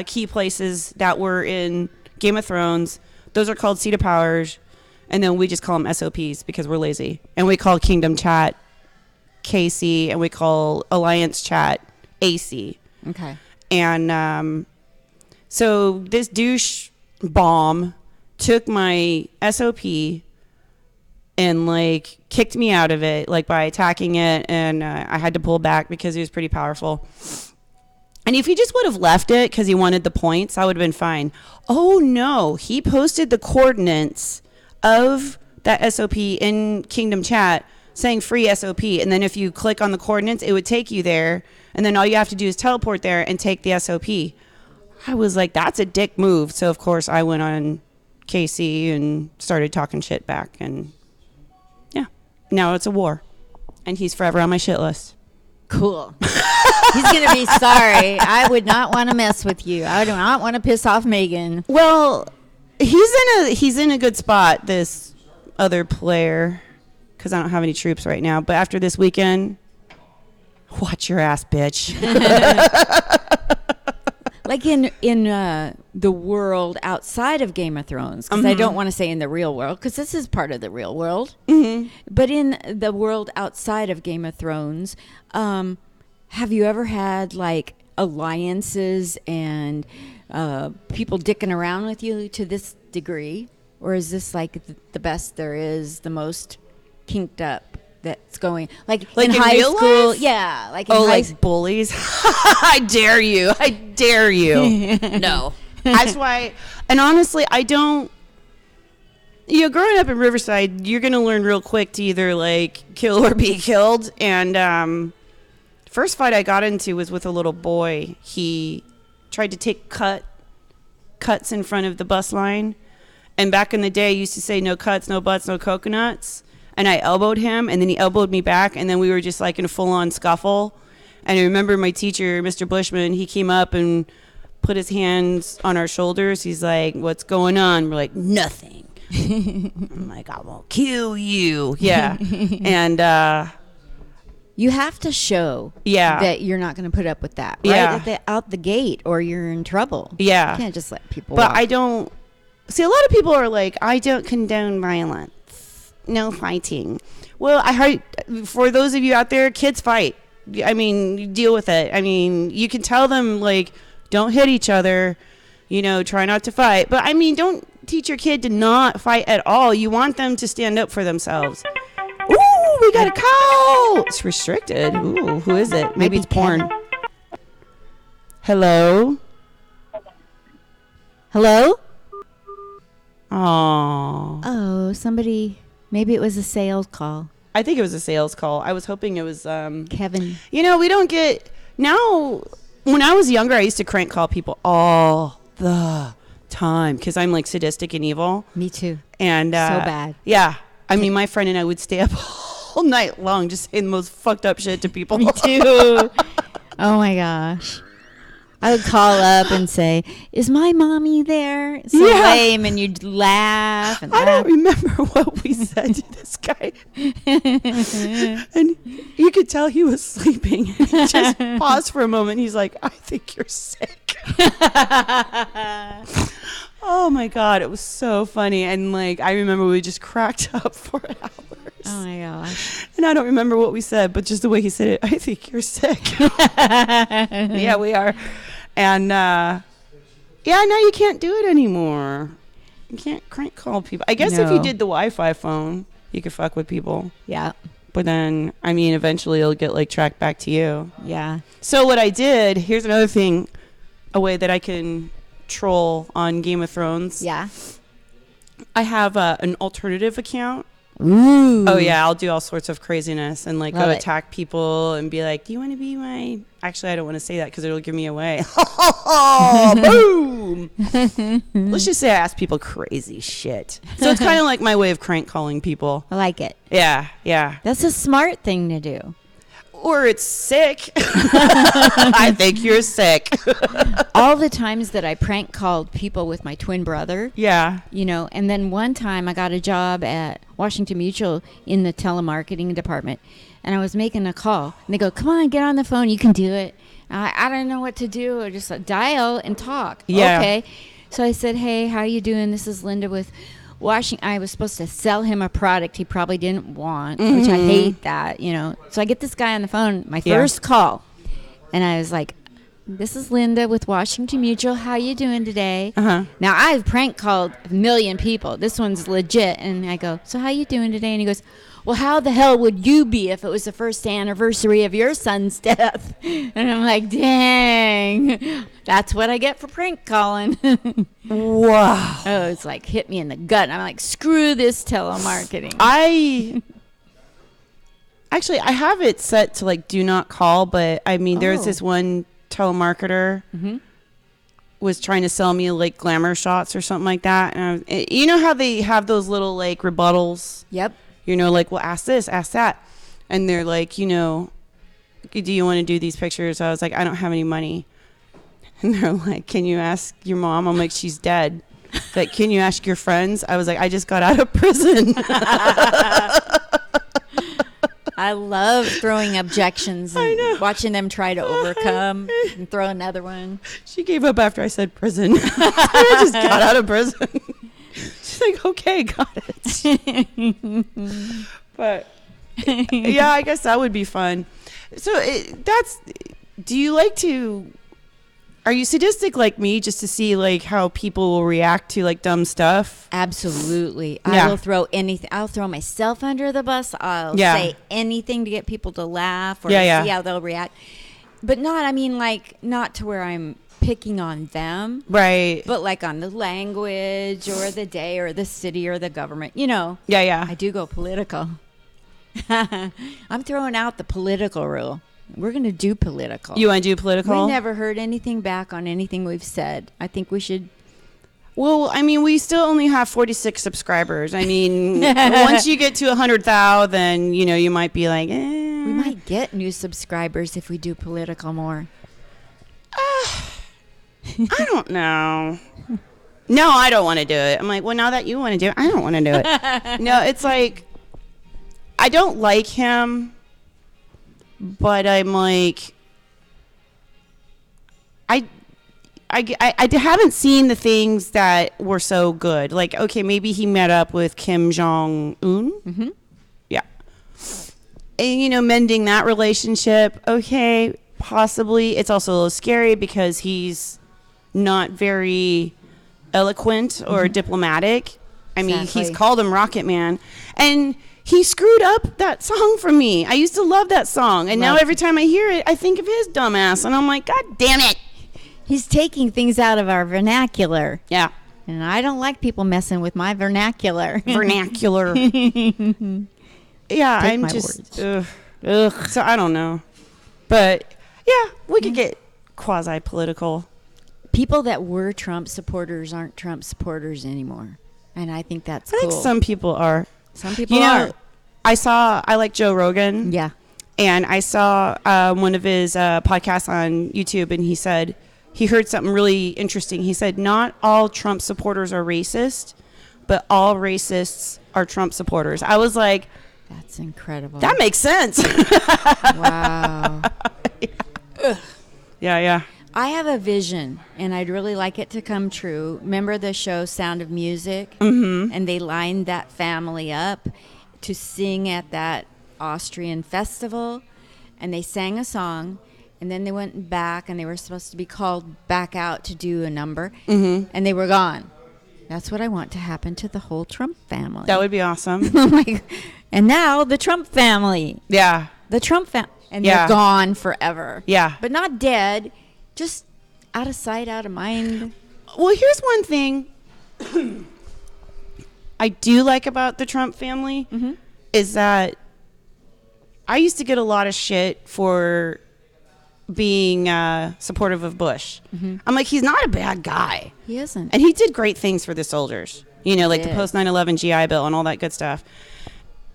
key places that were in Game of Thrones. Those are called Seat of Powers, and then we just call them SOPs because we're lazy. And we call Kingdom Chat KC, and we call Alliance Chat AC. Okay. And so this douche bomb took my SOP and like kicked me out of it, like by attacking it, and I had to pull back because he was pretty powerful. And if he just would have left it because he wanted the points, I would have been fine. Oh no, he posted the coordinates of that SOP in Kingdom Chat saying free SOP, and then if you click on the coordinates, it would take you there, and then all you have to do is teleport there and take the SOP. I was like, that's a dick move. So of course I went on KC and started talking shit back, and now it's a war, and he's forever on my shit list. Cool. He's going to be sorry. I would not want to mess with you. I do not want to piss off Megan. Well, he's in a good spot, this other player, because I don't have any troops right now. But after this weekend, watch your ass, bitch. Like in the world outside of Game of Thrones, because I don't want to say in the real world, because this is part of the real world. Mm-hmm. But in the world outside of Game of Thrones, have you ever had like alliances and people dicking around with you to this degree? Or is this like the best there is, the most kinked up that's going, like in high school? Life? Yeah, like in like bullies. I dare you. No, that's why. And honestly, I don't. Growing up in Riverside, you're gonna learn real quick to either like kill or be killed. And first fight I got into was with a little boy. He tried to take cuts in front of the bus line, and back in the day, I used to say no cuts, no butts, no coconuts. And I elbowed him, and then he elbowed me back, and then we were just like in a full-on scuffle. And I remember my teacher, Mr. Bushman, he came up and put his hands on our shoulders. He's like, "What's going on?" We're like, "Nothing." I'm like, "I will kill you." Yeah. And you have to show that you're not going to put up with that right out the gate, or you're in trouble. Yeah. You can't just let people But walk. I don't... See, a lot of people are like, I don't condone violence. No fighting. Well, I heard, for those of you out there, kids fight. I mean, you deal with it. I mean, you can tell them, like, don't hit each other, try not to fight. But, I mean, don't teach your kid to not fight at all. You want them to stand up for themselves. Ooh, we got a call. It's restricted. Ooh, who is it? Maybe it's porn. Hello? Hello? Aww. Oh, somebody Maybe it was a sales call. I think it was a sales call. I was hoping it was Kevin. You know, we don't get now. When I was younger, I used to crank call people all the time because I'm like sadistic and evil. Me too. And So bad. Yeah, I mean, my friend and I would stay up all night long just saying the most fucked up shit to people. Me too. Oh my gosh. I would call up and say, "Is my mommy there?" So lame, and you'd laugh. And I don't remember what we said to this guy. And you could tell he was sleeping. And he just paused for a moment. He's like, "I think you're sick." Oh my God, it was so funny. And like, I remember we just cracked up for hours. Oh my gosh. And I don't remember what we said, but just the way he said it, "I think you're sick." Yeah, we are. And now you can't do it anymore. You can't crank call people. I guess if you did the Wi-Fi phone, you could fuck with people. Yeah. But then, I mean, eventually it'll get like tracked back to you. Yeah. So what I did, here's another thing, a way that I can troll on Game of Thrones. Yeah. I have an alternative account. Ooh. Oh yeah, I'll do all sorts of craziness and like Love go it. attack people and be like, "Do you want to be my?" Actually, I don't want to say that because it'll give me away. Boom! Let's just say I ask people crazy shit. So it's kind of like my way of crank calling people. I like it. Yeah, yeah. That's a smart thing to do. Or it's sick. I think you're sick. All the times that I prank called people with my twin brother. Yeah. You know, and then one time I got a job at Washington Mutual in the telemarketing department, and I was making a call, and they go, "Come on, get on the phone, you can do it." I don't know what to do. I just dial and talk. Yeah. Okay. So I said, "Hey, how you doing? This is Linda with Washington." I was supposed to sell him a product he probably didn't want, which I hate that, you know. So I get this guy on the phone, my first call, and I was like, "This is Linda with Washington Mutual. How you doing today?" Uh-huh. Now, I've prank called a million people. This one's legit. And I go, "So how you doing today?" And he goes, "Well, how the hell would you be if it was the first anniversary of your son's death?" And I'm like, dang, that's what I get for prank calling. Wow. Oh, it's like hit me in the gut. And I'm like, screw this telemarketing. I have it set to like do not call, but I mean, there's this one telemarketer was trying to sell me like glamour shots or something like that. And you know how they have those little like rebuttals? Yep. You know, like, well, ask this, ask that. And they're like, you know, "Do you want to do these pictures?" I was like, "I don't have any money." And they're like, "Can you ask your mom?" I'm like, "She's dead." Like, "Can you ask your friends?" I was like, "I just got out of prison." I love throwing objections I know. and watching them try to overcome and throw another one. She gave up after I said prison. I just got out of prison. She's like, "Okay, got it." But yeah, I guess that would be fun. So do you like to, are you sadistic like me just to see like how people will react to like dumb stuff? Absolutely. Yeah. I will throw anything. I'll throw myself under the bus. I'll say anything to get people to laugh or see how they'll react. But not to where I'm picking on them. Right. But like on the language or the day or the city or the government, you know. Yeah, yeah. I do go political. I'm throwing out the political rule. We're going to do political. You want to do political? We never heard anything back on anything we've said. I think we should. Well, I mean, we still only have 46 subscribers. I mean, once you get to 100,000, then, you know, you might be like, We might get new subscribers if we do political more. I don't know. No, I don't want to do it. I'm like, well, now that you want to do it, I don't want to do it. No, it's like, I don't like him, but I'm like, I haven't seen the things that were so good. Like, okay, maybe he met up with Kim Jong-un. Mm-hmm. Yeah. And, you know, mending that relationship, okay, possibly. It's also a little scary because he's not very eloquent or diplomatic. I mean, Exactly. he's called him Rocket Man. And he screwed up that song for me. I used to love that song. And now every time I hear it, I think of his dumb ass. And I'm like, God damn it. He's taking things out of our vernacular. Yeah. And I don't like people messing with my vernacular. Vernacular. Yeah, Take I'm my just. words. Ugh. So I don't know. But yeah, we could get quasi political. People that were Trump supporters aren't Trump supporters anymore. And I think that's I cool. think some people are. Some people You are. know, I like Joe Rogan. Yeah. And I saw one of his podcasts on YouTube, and he said he heard something really interesting. He said, not all Trump supporters are racist, but all racists are Trump supporters. I was like, That's incredible. that makes sense. Wow. Yeah. I have a vision, and I'd really like it to come true. Remember the show Sound of Music? Mm-hmm. And they lined that family up to sing at that Austrian festival, and they sang a song, and then they went back, and they were supposed to be called back out to do a number, and they were gone. That's what I want to happen to the whole Trump family. That would be awesome. Oh my God. And now the Trump family. Yeah. The Trump family. And Yeah. they're gone forever. Yeah. But not dead. Just out of sight, out of mind. Well, here's one thing I do like about the Trump family is that I used to get a lot of shit for being supportive of Bush. I'm like, he's not a bad guy. He isn't. And he did great things for the soldiers, you know, like the did. post 9/11 GI Bill and all that good stuff.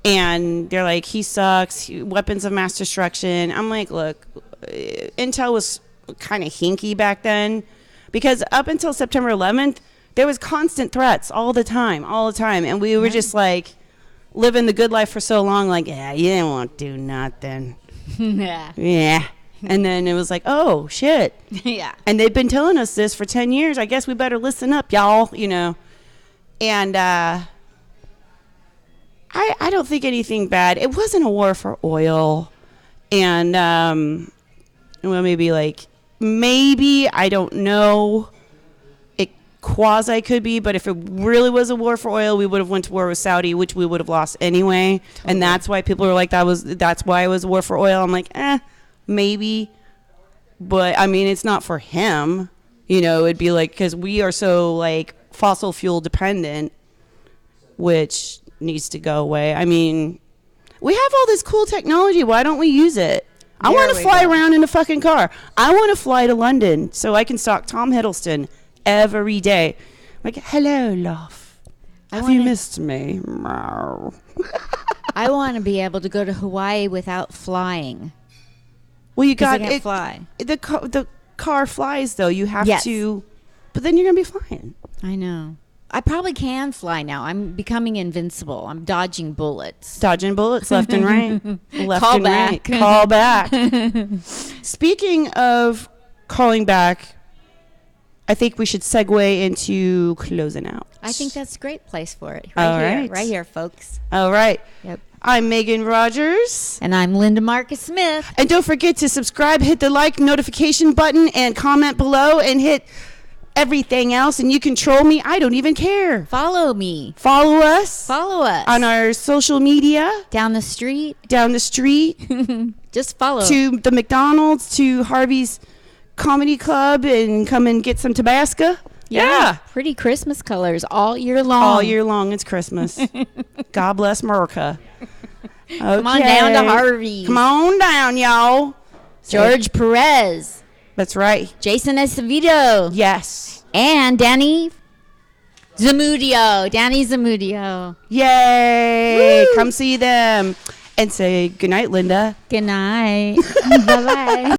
And they're like, he sucks, weapons of mass destruction. I'm like, look, Intel was kind of hinky back then because up until September 11th, there was constant threats all the time. And we were just like living the good life for so long, like, yeah, you won't do nothing. Yeah. Yeah. And then it was like, oh, shit. Yeah. And they've been telling us this for 10 years. I guess we better listen up, y'all, you know. And I don't think anything bad. It wasn't a war for oil. And, well, maybe, I don't know. It quasi could be, but if it really was a war for oil, we would have went to war with Saudi, which we would have lost anyway. Totally. And that's why people were like, that's why it was a war for oil. I'm like, maybe. But, I mean, it's not for him. You know, it'd be like, because we are so, fossil fuel dependent, which needs to go away. I mean, we have all this cool technology. Why don't we use it? I want to fly around in a fucking car. I want to fly to London so I can stalk Tom Hiddleston every day. Like, hello, love. Have you missed me? I want to be able to go to Hawaii without flying. Well, you got it. Fly. The car flies though. You have to, but then you're gonna be flying. I know. I probably can fly now. I'm becoming invincible. I'm dodging bullets. Dodging bullets left and right. Left Call and back. right. Call back. Speaking of calling back, I think we should segue into closing out. I think that's a great place for it. Right here, folks. All right. Yep. I'm Megan Rogers. And I'm Linda Marcus Smith. And don't forget to subscribe, hit the like notification button, and comment below, and hit everything else. And you control me. I don't even care. Follow me. Follow us. Follow us. On our social media. Down the street. Just follow. To the McDonald's, to Harvey's Comedy Club, and come and get some Tabasco. Yeah. Pretty Christmas colors all year long. All year long, it's Christmas. God bless America. Okay. Come on down to Harvey. Come on down, y'all. George Perez. That's right. Jason Acevedo. Yes. And Danny Zamudio. Yay. Woo. Come see them. And say goodnight, Linda. Good night. Bye-bye.